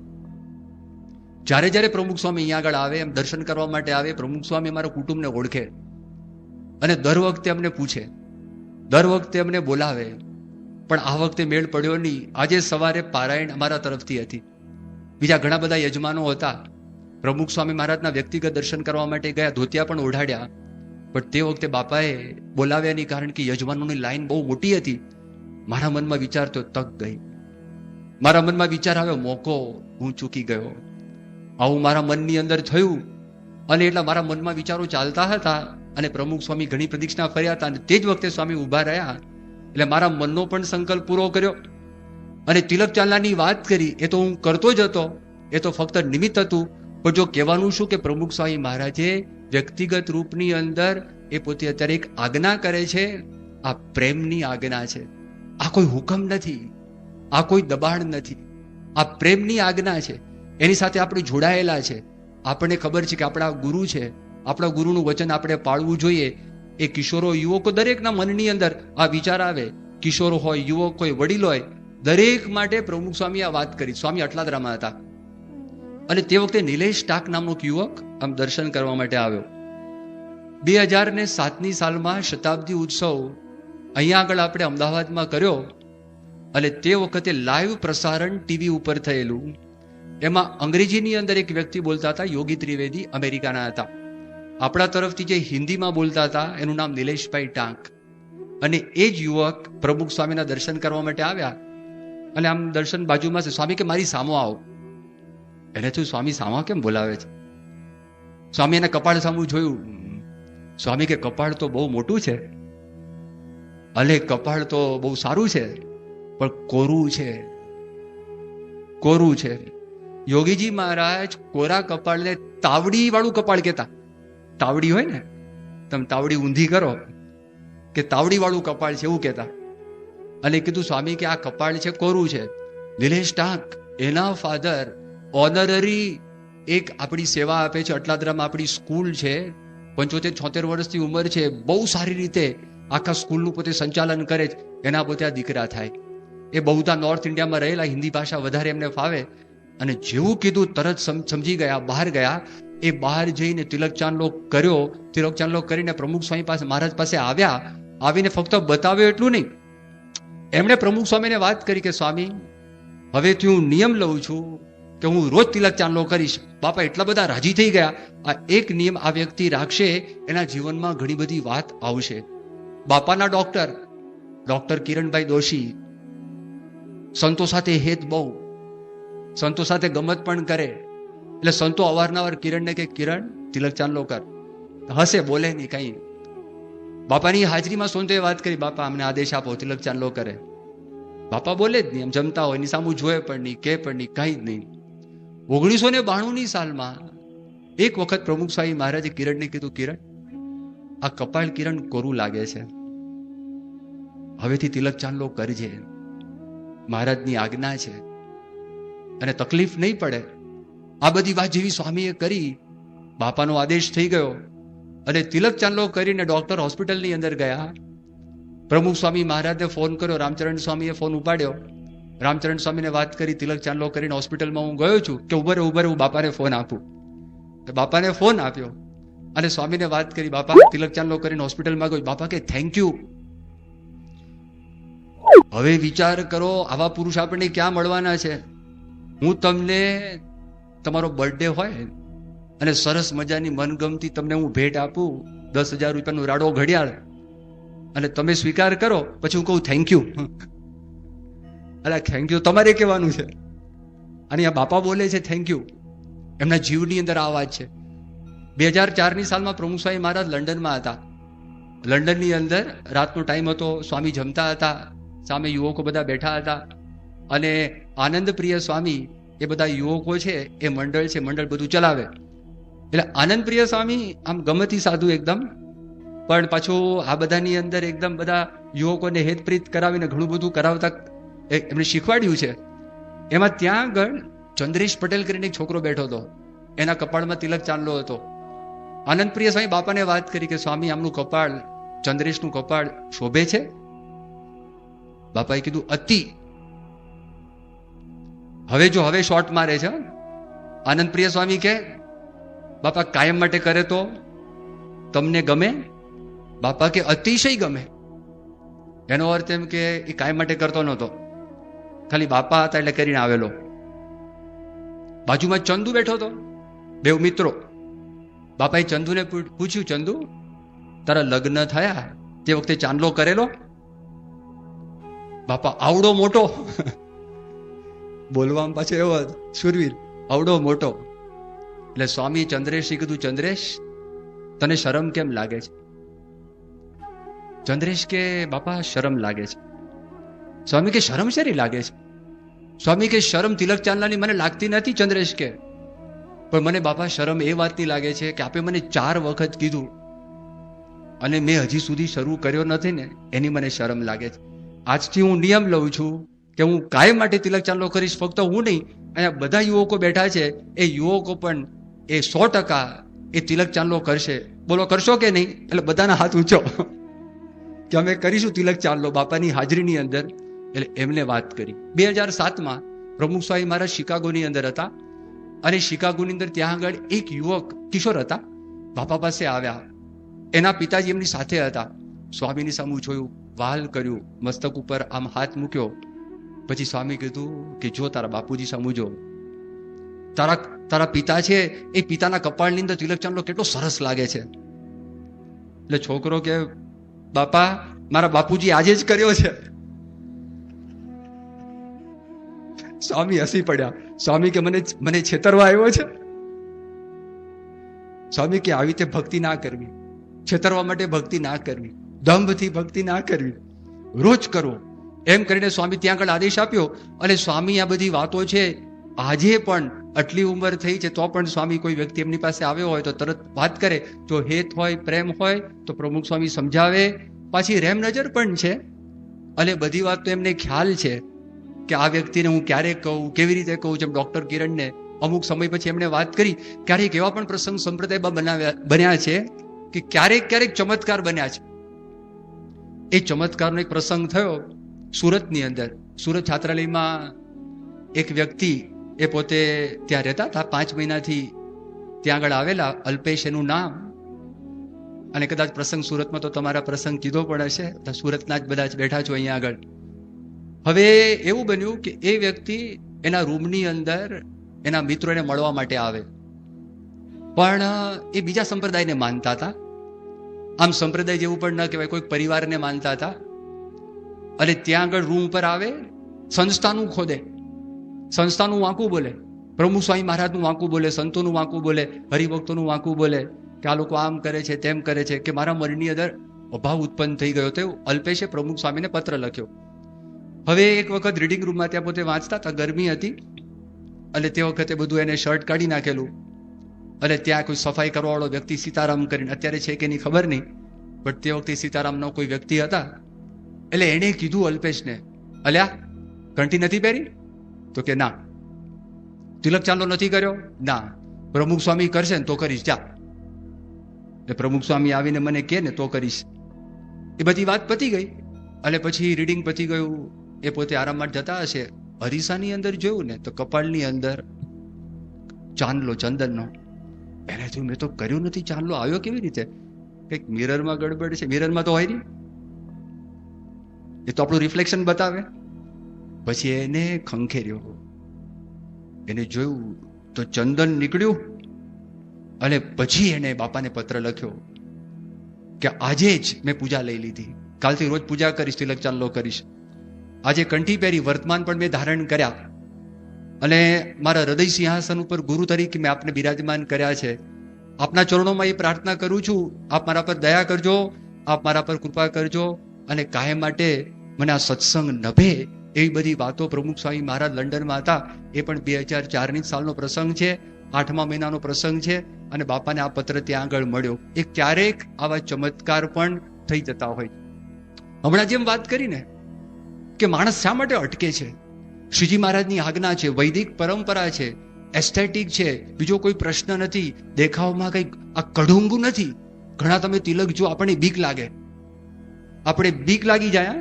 B: જ્યારે જ્યારે પ્રમુખ સ્વામી અહીંયા આગળ આવે, એમ દર્શન કરવા માટે આવે, પ્રમુખ સ્વામી અમારા કુટુંબને ઓળખે અને દર વખતે અમને પૂછે, દર વખતે અમને બોલાવે. પણ આ વખતે મેળ પડ્યો નહીં. આજે સવારે પારાયણ અમારા તરફથી હતી, બીજા ઘણા બધા યજમાનો હતા. પ્રમુખ સ્વામી મહારાજના વ્યક્તિગત દર્શન કરવા માટે ગયા, ધોતિયા પણ ઓઢાડ્યા, પણ તે વખતે બાપાએ બોલાવ્યાની કારણ કે યજમાનોની લાઈન બહુ મોટી હતી. મારા મનમાં વિચાર તો તક ગઈ. મારા મનમાં વિચાર આવ્યો, મોકો હું ચૂકી ગયો. આવું મારા મનની અંદર થયું અને એટલા મારા મનમાં વિચારો ચાલતા હતા અને પ્રમુખ સ્વામી ઘણી પ્રદક્ષિણા ફર્યા હતા અને તે જ વખતે સ્વામી ઊભા રહ્યા. એટલે મારા મનનો પણ સંકલ્પ પૂરો કર્યો અને તિલક ચાંદલાની વાત કરી. એ તો હું કરતો જ હતો, એ તો ફક્ત નિમિત્ત હતું. પણ જો કહેવાનું શું કે પ્રમુખ સ્વામી મહારાજે વ્યક્તિગત રૂપની અંદર એ પોતે અત્યારે એક આજ્ઞા કરે છે. આ પ્રેમની આજ્ઞા છે, આ કોઈ હુકમ નથી, આ કોઈ દબાણ નથી, આ પ્રેમની આજ્ઞા છે. એની સાથે આપણે જોડાયેલા છે. આપણને ખબર છે કે આપણા ગુરુ છે, આપણા ગુરુનું વચન આપણે પાળવું જોઈએ. એ કિશોરો, યુવકો, દરેકના મનની અંદર આ વિચાર આવે. કિશોર હોય, યુવક હોય, વડીલ હોય, દરેક માટે પ્રમુખ સ્વામી આ વાત કરી. સ્વામી અટલાદરામાં હતા અને તે વખતે નિલેશ ટાક નામનો યુવક આમ દર્શન કરવા માટે આવ્યો. 2007ની સાલમાં શતાબ્દી ઉત્સવ અહીંયા આગળ આપણે અમદાવાદમાં કર્યો અને તે વખતે લાઈવ પ્રસારણ ટીવી ઉપર થયેલું. એમાં અંગ્રેજીની અંદર એક વ્યક્તિ બોલતા હતા, યોગી ત્રિવેદી, અમેરિકાના હતા. આપણા તરફથી જે હિન્દીમાં બોલતા હતા એનું નામ નિલેશભાઈ ટાંક. અને એ જ યુવક પ્રમુખ સ્વામીના દર્શન કરવા માટે આવ્યા અને આમ દર્શન બાજુમાં છે. સ્વામી કે મારી સામો આવો. એને તું સ્વામી સામા કેમ બોલાવે છે? સ્વામી એને કપાળ સામું જોયું. સ્વામી કે કપાળ તો બહુ મોટું છે, અલે કપાળ તો બહુ સારું છે, પણ કોરું છે, કોરું છે. યોગીજી મહારાજ કોરા કપાળને તાવડી વાળું કપાળ કહેતા. તાવડી હોય ને, તમે તાવડી ઊંધી કરો કે તાવડી વાળું કપાળ છે એવું કહેતા. અને કીધું સ્વામી કે આ કપાળ છે, કોરું છે. નિલેશ ટાંક એના ફાધર ઓનરરી એક આપણી સેવા આપે છે. અટલાદરામાં આપણી સ્કૂલ છે, 75-76 વર્ષની ઉંમર છે, બહુ સારી રીતે આખા સ્કૂલનું પોતે સંચાલન કરે છે. એના પોતે આ દીકરા થાય. એ બહુધા નોર્થ ઇન્ડિયામાં રહેલા, હિન્દી ભાષા વધારે એમને ફાવે. અને જેવું કીધું તરત સમજી ગયા, બહાર ગયા. એ બહાર જઈને તિલક ચાંદલો કર્યો. તિલક ચાંદલો કરીને પ્રમુખ સ્વામી પાસે, મહારાજ પાસે આવ્યા. આવીને ફક્ત બતાવ્યો એટલું નહીં, એમણે પ્રમુખ સ્વામીને વાત કરી કે સ્વામી હવેથી હું નિયમ લઉં છું કે હું રોજ તિલક ચાંદલો કરીશ. બાપા એટલા બધા રાજી થઈ ગયા. આ એક નિયમ આ વ્યક્તિ રાખશે, એના જીવનમાં ઘણી બધી વાત આવશે. બાપાના ડોક્ટર કિરણભાઈ દોશી, સંતો સાથે હેત બહુ, સંતો સાથે ગમત પણ કરે. એટલે સંતો અવારનવાર કિરણને કે કિરણ તિલક ચાંદલો કર. હશે, બોલે નહીં કઈ. બાપાની હાજરીમાં સંતોએ વાત કરી, બાપા અમને આદેશ આપો તિલક ચાંદલો કરે. બાપા બોલે જ નહીં, એમ જમતા હોય, એની સામું જોયે પણ નહીં, કે પણ નહીં, કઈ જ નહીં. 1992ની સાલમાં એક વખત પ્રમુખ સ્વામી મહારાજે કિરણને કીધું, કિરણ આ કપાળ કિરણ કોરું લાગે છે, હવેથી તિલક ચાંદલો કરજે, મહારાજની આજ્ઞા છે અને તકલીફ નહીં પડે. આ બધી વાત જેવી સ્વામીએ કરી, બાપાનો આદેશ થઈ ગયો અને તિલક ચાંદલો કરીને ડોક્ટર હોસ્પિટલની અંદર ગયા. પ્રમુખ સ્વામી મહારાજને ફોન કર્યો, રામચરણ સ્વામીએ ફોન ઉપાડ્યો. રામચરણ સ્વામીને વાત કરી, તિલક ચાંદલો કરીને હોસ્પિટલમાં હું ગયો છું, કે ઉભરે હું બાપાને ફોન આપું. બાપાને ફોન આપ્યો અને સ્વામીને વાત કરી, બાપા તિલક ચાંદલો કરીને હોસ્પિટલમાં ગયો. બાપા કે થેન્ક યુ. હવે વિચાર કરો, આવા પુરુષ આપણને ક્યાં મળવાના છે? હું તમને તમારો બર્થડે હોય અને સરસ મજાની મનગમતી તમને હું ભેટ આપું, 10,000 રૂપિયાનું રાડો ઘડિયાળ, અને તમે સ્વીકાર કરો, પછી હું કહું થેન્ક યુ. અલા થેન્ક યુ તમારે કહેવાનું છે, અને આ બાપા બોલે છે થેન્ક યુ. એમના જીવની અંદર આ વાત છે. 2004ની સાલમાં પ્રમુખ સ્વામી મહારાજ લંડનમાં હતા. લંડનની અંદર રાતનો ટાઈમ હતો, સ્વામી જમતા હતા, સામે યુવકો બધા બેઠા હતા, અને આનંદ પ્રિય સ્વામી એ બધા યુવકો છે એ મંડળ છે, મંડળ બધું ચલાવે. એટલે આનંદ પ્રિય સ્વામી આમ ગમતી સાધુ એકદમ, પણ પાછું આ બધાની અંદર એકદમ બધા યુવકોને હેતપ્રીત કરાવીને ઘણું બધું કરાવતા એમને શીખવાડ્યું છે. એમાં ત્યાં આગળ ચંદ્રેશ પટેલ કરીને એક છોકરો બેઠો હતો, એના કપાળમાં તિલક ચાંદલો હતો. આનંદ પ્રિય સ્વામી બાપાને વાત કરી કે સ્વામી આમનું કપાળ, ચંદ્રેશનું કપાળ શોભે છે? બાપાએ કીધું અતિ. હવે શોર્ટ મારે છે. આનંદ પ્રિય સ્વામી કે બાપા કાયમ માટે કરે તો તમને ગમે? બાપા કે અતિશય ગમે. એનો અર્થ એમ કે એ કાયમ માટે કરતો નહોતો, ખાલી બાપા હતા એટલે કરીને આવેલો. બાજુમાં ચંદુ બેઠો હતો, બે મિત્રો. બાપાએ ચંદુને પૂછ્યું, ચંદુ તારા લગ્ન થયા તે વખતે ચાંદલો કરેલો? બાપા આવડો મોટો, બોલવામાં પાછો એવો સુરવીર, આવડો મોટો. એટલે સ્વામી ચંદ્રેશે કીધું, ચંદ્રેશ તને શરમ કેમ લાગે છે? ચંદ્રેશ કે બાપા શરમ લાગે છે. સ્વામી કે શરમ શેની લાગે છે? સ્વામી કે શરમ તિલક ચાંદલાની મને લાગતી નથી ચંદ્રેશ કે, પણ મને બાપા શરમ એ વાતની લાગે છે કે આપે મને 4 વખત કીધું અને મેં હજી સુધી શરૂ કર્યો નથી ને, એની મને શરમ લાગે છે. આજથી હું નિયમ લઉં છું કે હું કાયમ માટે તિલક ચાંદલો કરીશ. ફક્ત હું નહીં, અહીંયા બધા યુવકો બેઠા છે, એ યુવકો પણ એ 100% એ તિલક ચાંદલો કરશે. બોલો કરશો કે નહીં? એટલે બધાના હાથ ઊંચો કે અમે કરીશું તિલક ચાંદલો બાપાની હાજરીની અંદર. એટલે એમને વાત કરી. 2007માં પ્રમુખ સ્વામી મહારાજ શિકાગોની અંદર હતા, અને શિકાગોની અંદર ત્યાં આગળ એક યુવક કિશોર હતા, બાપા પાસે આવ્યા. એના પિતાજી એમની સાથે હતા. સ્વામીની સામે જોયું, વાલ કર્યું, મસ્તક ઉપર આમ હાથ મૂક્યો. પછી સ્વામી કીધું કે જો તારા બાપુજી સામુ જો, તારા પિતા છે એ પિતાના કપાળની અંદર તિલક ચાંદલો કેટલો સરસ લાગે છે. એટલે છોકરો કે બાપા મારા બાપુજી આજે જ કર્યો છે. સ્વામી હસી પડ્યા. સ્વામી કે મને છેતરવા આવ્યો છે? સ્વામી કે આવી રીતે ભક્તિ ના કરવી, છેતરવા માટે ભક્તિ ના કરવી, દંભથી ભક્તિ ના કરવી, રોજ કરો. એમ કરીને સ્વામી ત્યાં આગળ આદેશ આપ્યો. અને સ્વામી આ બધી વાતો છે આજે પણ આટલી ઉંમર થઈ છે તો પણ સ્વામી કોઈ વ્યક્તિ એમની પાસે આવ્યો હોય તો તરત વાત કરે. જો હેત હોય, પ્રેમ હોય તો પ્રમુખ સ્વામી સમજાવે. પાછી રેમ નજર પણ છે, અને બધી વાત તો એમને ખ્યાલ છે કે આ વ્યક્તિને હું ક્યારે કહું, કેવી રીતે કહું. જેમ ડોક્ટર કિરણને અમુક સમય પછી એમણે વાત કરી, ક્યારેક એવા પણ પ્રસંગ સંપ્રદાયમાં બન્યા છે કે ક્યારેક ચમત્કાર બન્યા છે. એ ચમત્કારનો એક પ્રસંગ થયો સુરતની અંદર. સુરત છાત્રાલયમાં એક વ્યક્તિ, એ પોતે ત્યાં રહેતા હતા, 5 મહિનાથી ત્યાં આગળ આવેલા, અલ્પેશ એનું નામ. અને કદાચ પ્રસંગ સુરતમાં તો તમારા પ્રસંગ કીધો પણ હશે, સુરતના જ બધા જ બેઠા છો અહીંયા આગળ. હવે એવું બન્યું કે એ વ્યક્તિ એના રૂમની અંદર એના મિત્રોને મળવા માટે આવે, પણ એ બીજા સંપ્રદાયને માનતા હતા. આમ સંપ્રદાય જેવું પણ ન કહેવાય, કોઈ પરિવારને માનતા હતા. અને ત્યાં આગળ રૂમ પર આવે, સંસ્થાનું ખોદે, સંસ્થાનું વાંકું બોલે, પ્રમુખ સ્વામી મહારાજનું વાંકું બોલે, સંતોનું વાંકું બોલે, હરિભક્તોનું વાંકું બોલે કે આ લોકો આમ કરે છે, તેમ કરે છે, કે મારા મનની અંદર અભાવ ઉત્પન્ન થઈ ગયો. તો અલ્પેશે પ્રમુખ સ્વામીને પત્ર લખ્યો. હવે એક વખત રીડિંગ રૂમમાં ત્યાં પોતે વાંચતા હતા, ગરમી હતી, અને તે વખતે બધું એને શર્ટ કાઢી નાખેલું. અને ત્યાં કોઈ સફાઈ કરવાવાળો વ્યક્તિ સીતારામ કરીને, અત્યારે છે કે નહીં ખબર નહીં, પણ તે વખતે સીતારામનો કોઈ વ્યક્તિ હતા. એટલે એણે કીધું અલ્પેશને, અલ્યા ઘંટી નથી પહેરી? તો કે ના. તિલક ચાંદલો નથી કર્યો? ના. પ્રમુખ સ્વામી કરશે ને તો કરીશ, જા. એટલે પ્રમુખ સ્વામી આવીને મને કહે ને તો કરીશ. એ બધી વાત પતી ગઈ. અને પછી રીડિંગ પતી ગયું, એ પોતે આરામ માટે જતા હશે, અરીસાની અંદર જોયું ને તો કપાળની અંદર ચાંદલો, ચંદનનો. એને જોયું, મેં તો કર્યું નથી, ચાંદલો આવ્યો કેવી રીતે? કંઈક મિરરમાં ગડબડ છે. મિરરમાં તો હોય નહીં, એ તો આપણું રિફ્લેક્શન બતાવે. પછી એને ખંખેર્યો, એને જોયું તો ચંદન નીકળ્યું, અને પછી એને બાપાને પત્ર લખ્યો કે આજે જ મેં પૂજા લઈ લીધી, કાલથી રોજ પૂજા કરીશ, તિલક ચાંદલો કરીશ. આજે કંઠી પહેરી, વર્તમાન પણ મેં ધારણ કર્યા અને મારા હૃદય સિંહાસન ઉપર ગુરુ તરીકે મેં આપને બિરાજમાન કર્યા છે. આપના ચરણોમાં એ પ્રાર્થના કરું છું, આપ મારા પર દયા કરજો, આપ મારા પર કૃપા કરજો અને કાયમ માટે મને આ સત્સંગ નભે એવી બધી વાતો પ્રમુખ સ્વામી મહારાજ લંડનમાં હતા. એ પણ 2004ની સાલનો પ્રસંગ છે, 8મા મહિનાનો પ્રસંગ છે અને બાપાને આ પત્ર ત્યાં આગળ મળ્યો. એક ક્યારેક આવા ચમત્કાર પણ થઈ જતા હોય. હમણાં જેમ વાત કરીને કે માણસ શા માટે અટકે છે, શ્રીજી મહારાજની આજ્ઞા છે, વૈદિક પરંપરા છે, એસ્થેટિક છે, બીજો કોઈ પ્રશ્ન નથી, દેખાવમાં કઈ આ કઢુંગું નથી. ઘણા તમે તિલક જો આપણને બીક લાગે, આપણે બીક લાગી જાય.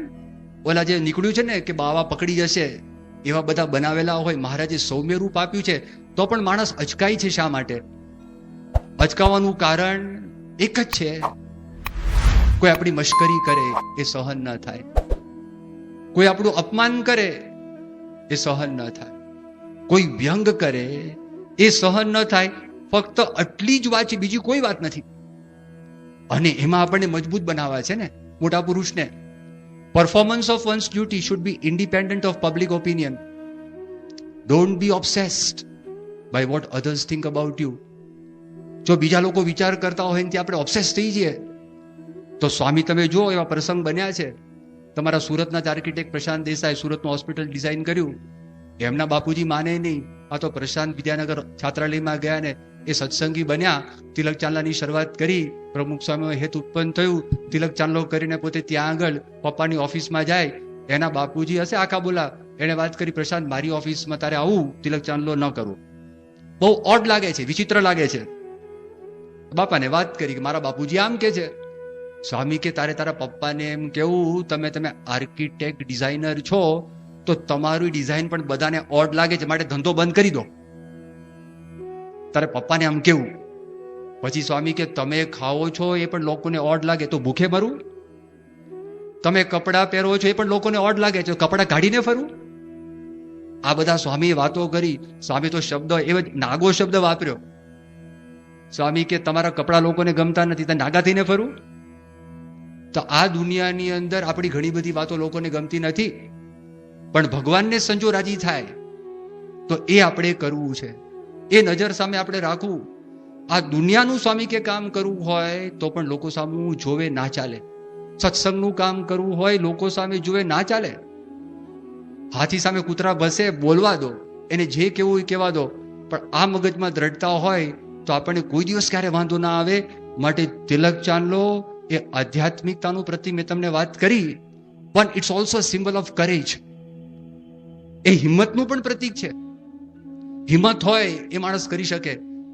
B: ઓલા જે નીકળ્યું છે ને કે બાવા પકડી જશે, એવા બધા બનાવેલા હોય. મહારાજે સૌમ્ય રૂપ આપ્યું છે તો પણ માણસ અચકાય છે. શા માટે અચકાવાનું કારણ એક જ છે, કોઈ આપણી મશ્કરી કરે એ સહન ન થાય, કોઈ આપણું અપમાન કરે એ સહન ન થાય, કોઈ વ્યંગ કરે એ સહન ન થાય. ફક્ત આટલી જ વાત છે, બીજી કોઈ વાત નથી. અને એમાં આપણને મજબૂત બનાવવા છે ને મોટા પુરુષને. Performance of one's duty should be independent of public opinion. Don't be obsessed by what others think about you. જો બીજા લોકો વિચાર કરતા હોય ને આપણે ઓબ્સેસ થઈ જઈએ તો સ્વામી તમે જો એવા પ્રસંગ બન્યા છે. તમારા સુરતના જ આર્કિટેક્ટ પ્રશાંત દેસાઈ સુરતનું હોસ્પિટલ ડિઝાઇન કર્યું, એમના બાપુજી માને નહીં. આ તો પ્રશાંત વિદ્યાનગર છાત્રાલયમાં ગયા ને એ સત્સંગી બન્યા, તિલક ચાંદલાની શરૂઆત કરી. પ્રમુખ સ્વામીનો હેત ઉત્પન્ન થયું, તિલક ચાંદલો કરીને પોતે ત્યાં આગળ પપ્પાની ઓફિસમાં જાય. એના બાપુજી હશે આખા બોલા, એને વાત કરી પ્રશાંત મારી ઓફિસમાં તારે આવું, તિલક ચાંદલો ન કરવો. બહુ ઓડ લાગે છે, વિચિત્ર લાગે છે. બાપાને વાત કરી કે મારા બાપુજી આમ કે છે. સ્વામી કે તારે તારા પપ્પાને એમ કેવું, તમે આર્કિટેક્ટ ડિઝાઇનર છો તો તમારું ડિઝાઇન પણ બધાને ઓડ લાગે છે, માટે ધંધો બંધ કરી દો. તારે પપ્પાને આમ કેવું. પછી સ્વામી કે તમે ખાઓ છો એ પણ લોકોને ઓડ લાગે તો ભૂખે મરું, તમે કપડાં પહેરો છો એ પણ લોકોને ઓડ લાગે છે, કપડાં કાઢીને ફરું. આ બધા સ્વામીએ વાતો કરી. સ્વામી તો શબ્દ એવો નાગો શબ્દ વાપર્યો. સ્વામી કે તમારા કપડાં લોકોને ગમતા નથી તો નાગા થઈને ફરું. તો આ દુનિયાની અંદર આપણી ઘણી બધી વાતો લોકોને ગમતી નથી, પણ ભગવાનને સંજો રાજી થાય તો એ આપણે કરવું છે, એ નજર સામે આપણે રાખવું. આ દુનિયાનું સ્વામી કે કામ કરવું હોય તો પણ લોકો સામે જોવે ના ચાલે. સત્સંગનું કામ કરવું હોય લોકો સામે જોવે ના ચાલે. હાથી સામે કૂતરા ભસે, બોલવા દો, એને જે કેવું એ કહેવા દો, પણ આ મગજમાં દ્રઢતા હોય તો આપણને કોઈ દિવસ ક્યારે વાંધો ના આવે. માટે તિલક ચાંદલો એ આધ્યાત્મિકતાનું પ્રતીક મેં તમને વાત કરી, પણ it's also symbol of courage. એ હિંમતનું પણ પ્રતીક છે. હિંમત હોય એ માણસ કરી શકે.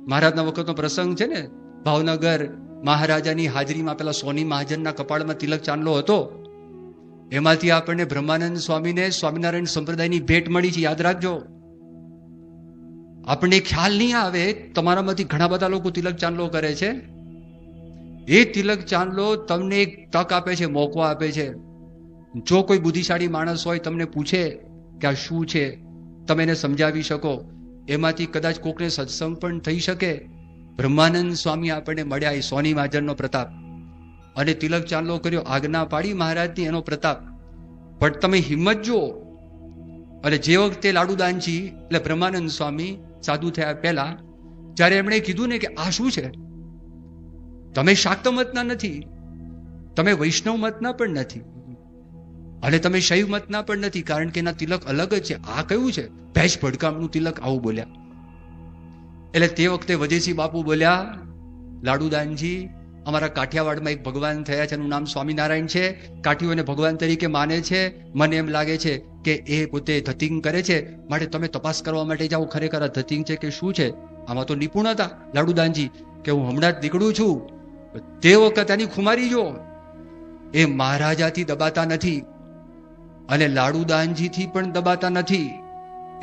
B: મહારાજના વખતનો પ્રસંગ છે ને, ભાવનગર મહારાજાની હાજરીમાં પેલા સોની મહાજનના કપાળમાં તિલક ચાંદલો હતો. એમાંથી આપણને બ્રહ્માનંદ સ્વામીને સ્વામિનારાયણ સંપ્રદાયની ભેટ મળી છે, યાદ રાખજો. આપણને ખ્યાલ નહીં આવે, તમારામાંથી ઘણા બધા લોકો તિલક ચાંદલો કરે છે. એ તિલક ચાંદલો તમને એક તક આપે છે, મોકો આપે છે. જો કોઈ બુદ્ધિશાળી માણસ હોય તમને પૂછે કે આ શું છે, તમે એને સમજાવી શકો. એમાંથી કદાચ કોકને સત્સંગ પણ થઈ શકે. બ્રહ્માનંદ સ્વામી આપણને મળ્યા, એ સોની મહાજનનો પ્રતાપ. અને તિલક ચાંદલો કર્યો, આજ્ઞા પાડી મહારાજની, એનો પ્રતાપ. પણ તમે હિંમત જુઓ. અને જે વખતે લાડુદાનજી એટલે બ્રહ્માનંદ સ્વામી સાધુ થયા પહેલા જ્યારે એમણે કીધું ને કે આ શું છે, તમે શાક્ત મતના નથી, તમે વૈષ્ણવ મતના પણ નથી, અને તમે શૈવ મતના પણ નથી, કારણ કે એના તિલક અલગ જ છે. આ કયું છે? ભેંસ ભડકામનું તિલક. આવું બોલ્યા. એટલે તે વખતે વજયસિંહ બાપુ બોલ્યા, લાડુદાનજી અમારા કાઠિયાવાડમાં એક ભગવાન થયા છે, એનું નામ સ્વામિનારાયણ છે. કાઠીઓને ભગવાન તરીકે માને છે. મને એમ લાગે છે કે એ પોતે ધતિંગ કરે છે, માટે તમે તપાસ કરવા માટે જાઓ, ખરેખર આ ધતિંગ છે કે શું છે. આમાં તો નિપુણ હતા લાડુદાનજી, કે હું હમણાં જ નીકળું છું. તે વખત એની ખુમારી જો, એ મહારાજાથી દબાતા નથી અને લાડુદાનજીથી પણ દબાતા નથી.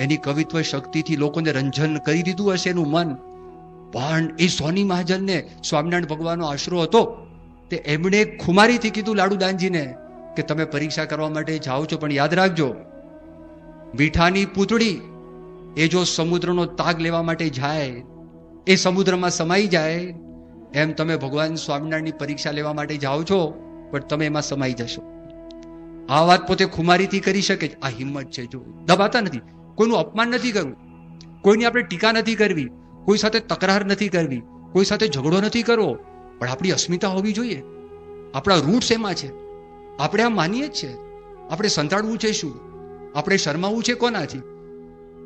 B: એની કવિત્વ શક્તિથી લોકોને રંજન કરી દીધું હશે એનું મન. પણ એ સોની મહાજનને સ્વામિનારાયણ ભગવાનનો આશરો હતો, તે એમણે ખુમારીથી કીધું લાડુદાનજીને કે તમે પરીક્ષા કરવા માટે જાઓ છો, પણ યાદ રાખજો, મીઠાની પૂતળી એ જો સમુદ્રનો તાગ લેવા માટે જાય એ સમુદ્રમાં સમાઈ જાય એમ તમે ભગવાન સ્વામિનારાયણની પરીક્ષા લેવા માટે જાઓ છો, પણ તમે એમાં સમાઈ જશો. આ વાત પોતે ખુમારીથી કરી શકે છે. આ હિંમત છે. જો દબાતા નથી, કોઈનું અપમાન નથી કરવું, કોઈની આપણે ટીકા નથી કરવી, કોઈ સાથે તકરાર નથી કરવી, કોઈ સાથે ઝઘડો નથી કરવો, પણ આપણી અસ્મિતા હોવી જોઈએ. આપણા રૂટ્સ એમાં છે. આપણે આ માનીએ જ છે. આપણે સંતાડવું છે શું? આપણે શરમાવું છે કોનાથી?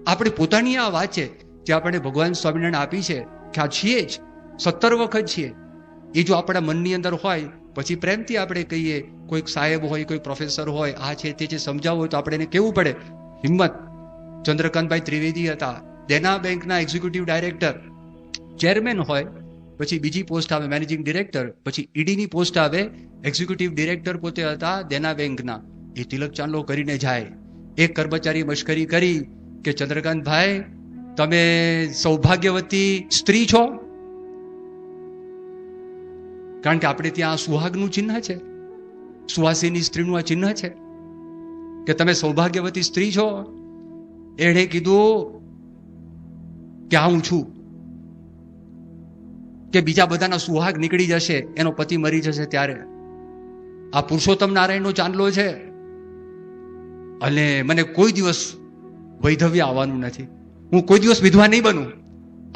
B: આપણે પોતાની આ વાત છે જે આપણને ભગવાન સ્વામિનારાયણ આપી છે કે આ છીએ જ, 17 વખત છીએ. એ જો આપણા મનની અંદર હોય, પછી પ્રેમથી આપણે કહીએ, કોઈક સાહેબ હોય, કોઈ પ્રોફેસર હોય, આ છે તે છે, સમજાવવું હોય તો આપણે એને કેવું પડે. હિંમત. ચંદ્રકાંતભાઈ ત્રિવેદી હતા, દેના બેંકના એક્ઝિક્યુટિવ ડાયરેક્ટર. ચેરમેન હોય, પછી બીજી પોસ્ટ આવે મેનેજિંગ ડિરેક્ટર, પછી ઈડીની પોસ્ટ આવે એક્ઝિક્યુટિવ ડિરેક્ટર. પોતે હતા દેના બેંકના. એ તિલક ચાંદલો કરીને જાય. એક કર્મચારી મશ્કરી કરી કે ચંદ્રકાંતભાઈ, તમે સૌભાગ્યવતી સ્ત્રી છો? કારણ કે આપણે ત્યાં સુહાગનું ચિહ્ન છે, સુવાસીની સ્ત્રીનું આ ચિહ્ન છે કે તમે સૌભાગ્યવતી સ્ત્રી છો. એણે કીધું કે હા હું છું, કે બીજા બધાના સુહાગ નીકળી જશે, એનો પતિ મરી જશે ત્યારે. આ પુરુષોત્તમ નારાયણનો ચાંદલો છે અને મને કોઈ દિવસ વૈધવ્ય આવવાનું નથી, હું કોઈ દિવસ વિધવા નહીં બનું.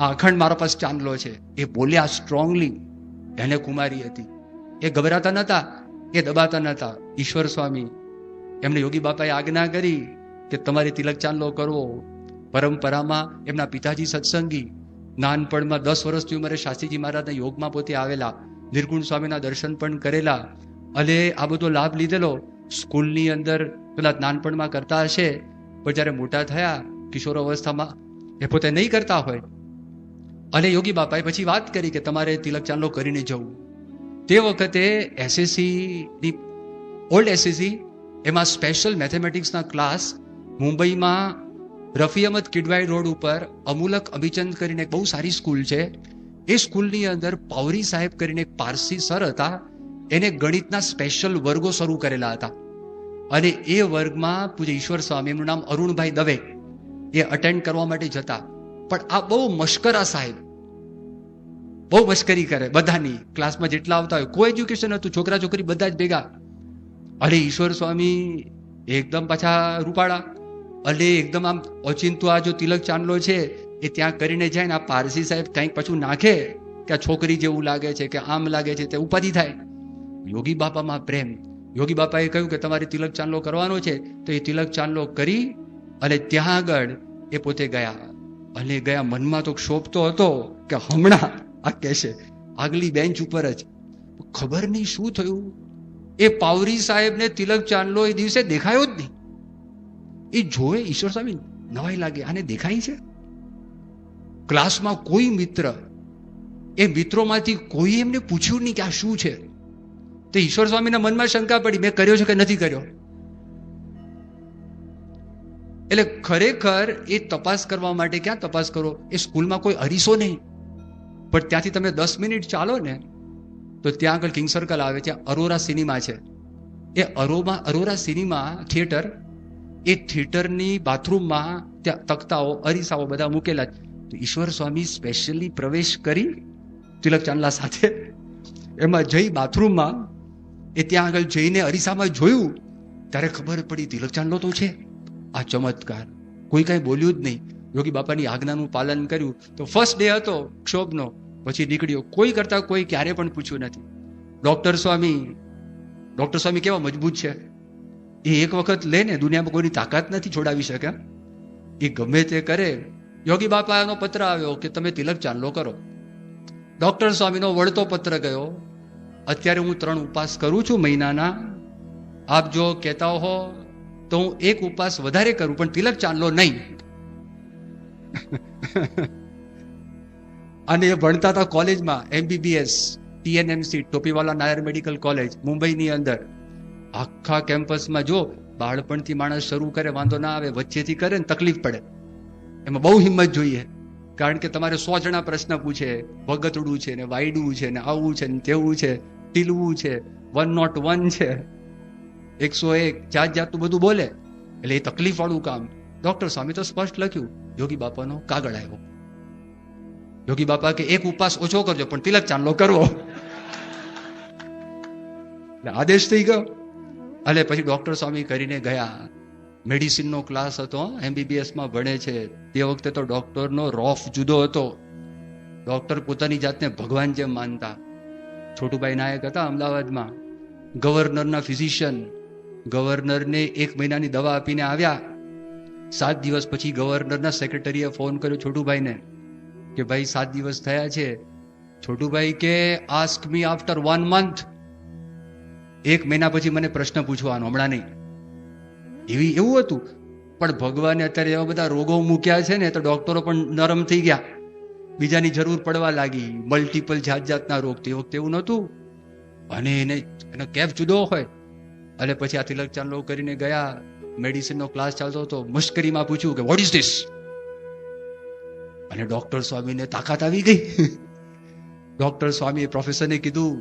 B: આ અખંડ મારા પાસે ચાંદલો છે. એ બોલ્યા સ્ટ્રોંગલી. એને કુમારી હતી, એ ગભરાતા નતા, એ દબાતા નતા. ઈશ્વર સ્વામી એમને યોગી બાપાએ આજ્ઞા કરી કે તમારે તિલક ચાંદલો કરવો. પરંપરામાં એમના પિતાજી સત્સંગી, નાનપણમાં 10 વર્ષની ઉંમરે શાસ્ત્રીજી મહારાજના યોગમાં પોતે આવેલા, નિર્ગુણ સ્વામીના દર્શન પણ કરેલા અને આ બધો લાભ લીધેલો. સ્કૂલની અંદર પેલા નાનપણમાં કરતા હશે, પણ જ્યારે મોટા થયા કિશોર અવસ્થામાં એ પોતે નહીં કરતા હોય. અને યોગી બાપાએ પછી વાત કરી કે તમારે તિલક ચાંદલો કરીને જવું. તે વખતે એસએસસી, ઓલ્ડ એસએસસી, એમાં સ્પેશિયલ મેથેમેટિક્સના ક્લાસ મુંબઈમાં રફી અહમદ કિડવાઈ રોડ ઉપર અમુલક અભિચંદ કરીને એક બહુ સારી સ્કૂલ છે. એ સ્કૂલની અંદર પાવરી સાહેબ કરીને એક પારસી સર હતા. એને ગણિતના સ્પેશિયલ વર્ગો શરૂ કરેલા હતા અને એ વર્ગમાં પૂજ્ય ઈશ્વર સ્વામી, એમનું નામ અરુણભાઈ દવે, એ અટેન્ડ કરવા માટે જતા. પણ આ બહુ મશ્કરા સાહેબ, બહુ મશ્કરી કરે બધાની. ક્લાસમાં જેટલા આવતા હોય, કોઈ એજ્યુકેશન હતું, છોકરા છોકરી બધા જ ભેગા. અને ઈશ્વર સ્વામી એકદમ પાછા રૂપાળા અને એકદમ આમ ઓચિંતું આ જો તિલક ચાંદલો છે એ ત્યાં કરીને જાય ને આ પારસી સાહેબ કંઈક પાછું નાખે કે આ છોકરી જેવું લાગે છે કે આમ લાગે છે, તે ઉપાધિ થાય. યોગી બાપામાં પ્રેમ. યોગી બાપાએ કહ્યું કે તમારે તિલક ચાંદલો કરવાનો છે, તો એ તિલક ચાંદલો કરી અને ત્યાં આગળ એ પોતે ગયા. અને ગયા મનમાં તો ક્ષોભતો હતો કે હમણાં આ કહેશે, આગલી બેન્ચ ઉપર જ. ખબર નહીં શું થયું, એ પાવરી સાહેબને તિલક ચાંદલો એ દિવસે દેખાયો જ નહીં. એ જોવે ઈશ્વર સ્વામી નવાઈ લાગે, આને દેખાય છે. ક્લાસમાં કોઈ મિત્ર, એ મિત્રોમાંથી કોઈ એમને પૂછ્યું નહીં કે આ શું છે. તો ઈશ્વર સ્વામીના મનમાં શંકા પડી, મેં કર્યો છે કે નથી કર્યો. એટલે ખરેખર એ તપાસ કરવા માટે ક્યાં તપાસ કરો, એ સ્કૂલમાં કોઈ અરીસો નહીં, પણ ત્યાંથી તમે 10 મિનિટ ચાલો ને તો ત્યાં આગળ કિંગ સર્કલ આવે, ત્યાં અરોરા સિનેમા છે. એ અરોરા સિનેમા થિયેટર, એ થિયેટરની બાથરૂમમાં ત્યાં તખ્તાઓ, અરીસાઓ બધા મૂકેલા. તો ઈશ્વર સ્વામી સ્પેશિયલી પ્રવેશ કરી તિલક ચાંદલા સાથે એમાં જઈ બાથરૂમમાં, એ ત્યાં આગળ જઈને અરીસામાં જોયું ત્યારે ખબર પડી તિલક ચાંદલો તો છે. આ ચમત્કાર. કોઈ કાંઈ બોલ્યું જ નહીં. યોગી બાપાની આજ્ઞાનું પાલન કર્યું. તો ફર્સ્ટ ડે હતો ક્ષોભનો, પછી નીકળ્યો. કોઈ કરતા કોઈ ક્યારે પણ પૂછ્યું નથી. ડોક્ટર સ્વામી કેવા મજબૂત છે. એ એક વખત લે ને દુનિયામાં કોઈની તાકાત નથી છોડાવી શકે. એ ગમે તે કરે. યોગી બાપાનો પત્ર આવ્યો કે તમે તિલક ચાંદલો કરો. ડોક્ટર સ્વામીનો વળતો પત્ર ગયો, અત્યારે હું 3 ઉપવાસ કરું છું મહિનાના, આપ જો કહેતા હો તો હું 1 ઉપવાસ વધારે કરું, પણ તિલક ચાંદલો નહીં. અને એ ભણતા હતા કોલેજમાં, MBBS TNMC, Topiwala Nair medical college મુંબઈની અંદર. આખા કેમ્પસમાં જો બાળપણથી માણસ શરૂ કરે વાંધો ના આવે, વચ્ચેથી કરે ને તકલીફ પડે. એમાં બહુ હિંમત જોઈએ, કારણ કે તમારે 100 જણા પ્રશ્ન પૂછે, વગતડું છે ને વાયડું છે ને આવું છે ને તેવું છે, ટીલવું છે, 101 છે, 101, જાતનું બધું બોલે. એટલે એ તકલીફ વાળું કામ. ડોક્ટર સ્વામી તો સ્પષ્ટ લખ્યું. યોગી બાપાનો કાગળ આવ્યો યોગી બાપા કે એક ઉપવાસ ઓછો કરજો પણ તિલક ચાંદલો કરવો. એટલે આદેશ થઈ ગયો. અને પછી ડોક્ટર સ્વામી કરીને ગયા. મેડિસિનનો ક્લાસ હતો, MBBS માં ભણે છે. તે વખતે તો ડોક્ટરનો રોફ જુદો હતો. ડોક્ટર પોતાની જાતને ભગવાન જેમ માનતા. છોટુભાઈ નાયક હતા અમદાવાદમાં, ગવર્નરના ફિઝિશિયન. ગવર્નરને 1 મહિનાની દવા આપીને આવ્યા. 7 દિવસ પછી ગવર્નરના સેક્રેટરીએ ફોન કર્યો છોટુભાઈને કે ભાઈ 7 દિવસ થયા છે. છોટુભાઈ કે આસ્ક મી આફ્ટર 1 month. 1 મહિના પછી મને પ્રશ્ન પૂછવાનો, હમણાં નહીં. એવું હતું. પણ ભગવાને અત્યારે એવા બધા રોગો મૂક્યા છે ને, તો ડોક્ટરો પણ નરમ થઈ ગયા, બીજાની જરૂર પડવા લાગી. મલ્ટિપલ જાતના રોગ. તે વખતે એવું નહોતું. અને એનો કેફ જુદો હોય. અને પછી આ તિલક ચાંદલો કરીને ગયા. મેડિસિનનો ક્લાસ ચાલતો હતો. મશ્કરીમાં પૂછ્યું કે વોટ ઇઝ ધીસ? અને ડોક્ટર સ્વામીને તાકાત આવી ગઈ. ડોક્ટર સ્વામીએ પ્રોફેસરને કીધું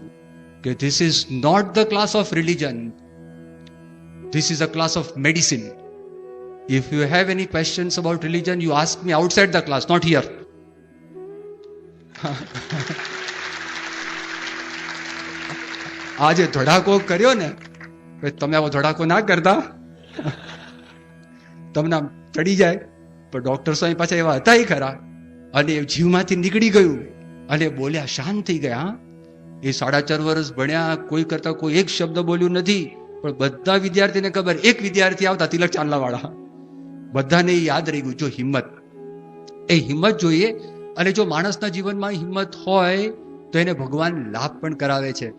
B: કે this is not the class of religion, this is a class of medicine. If you have any questions about religion, you ask me outside the class, not here. આજે ધડાકો કર્યો ને, તમે આવો ધડાકો ના કરતા, તમને આમ ચડી જાય. પણ ડોક્ટર સ્વામી પાછા એવા હતા ખરા. અને એ જીવમાંથી નીકળી ગયું અને બોલ્યા, શાંત થઈ ગયા. એ 4.5 વર્ષ ભણ્યા, કોઈ કરતા કોઈ એક શબ્દ બોલ્યું નથી. પણ બધા વિદ્યાર્થીને ખબર, એક વિદ્યાર્થી આવતા તિલક ચાંદલા વાળા, બધાને યાદ રહી ગયું. જો હિંમત, એ હિંમત જોઈએ. અને જો માણસના જીવનમાં હિંમત હોય તો એને ભગવાન લાભ પણ કરાવે છે.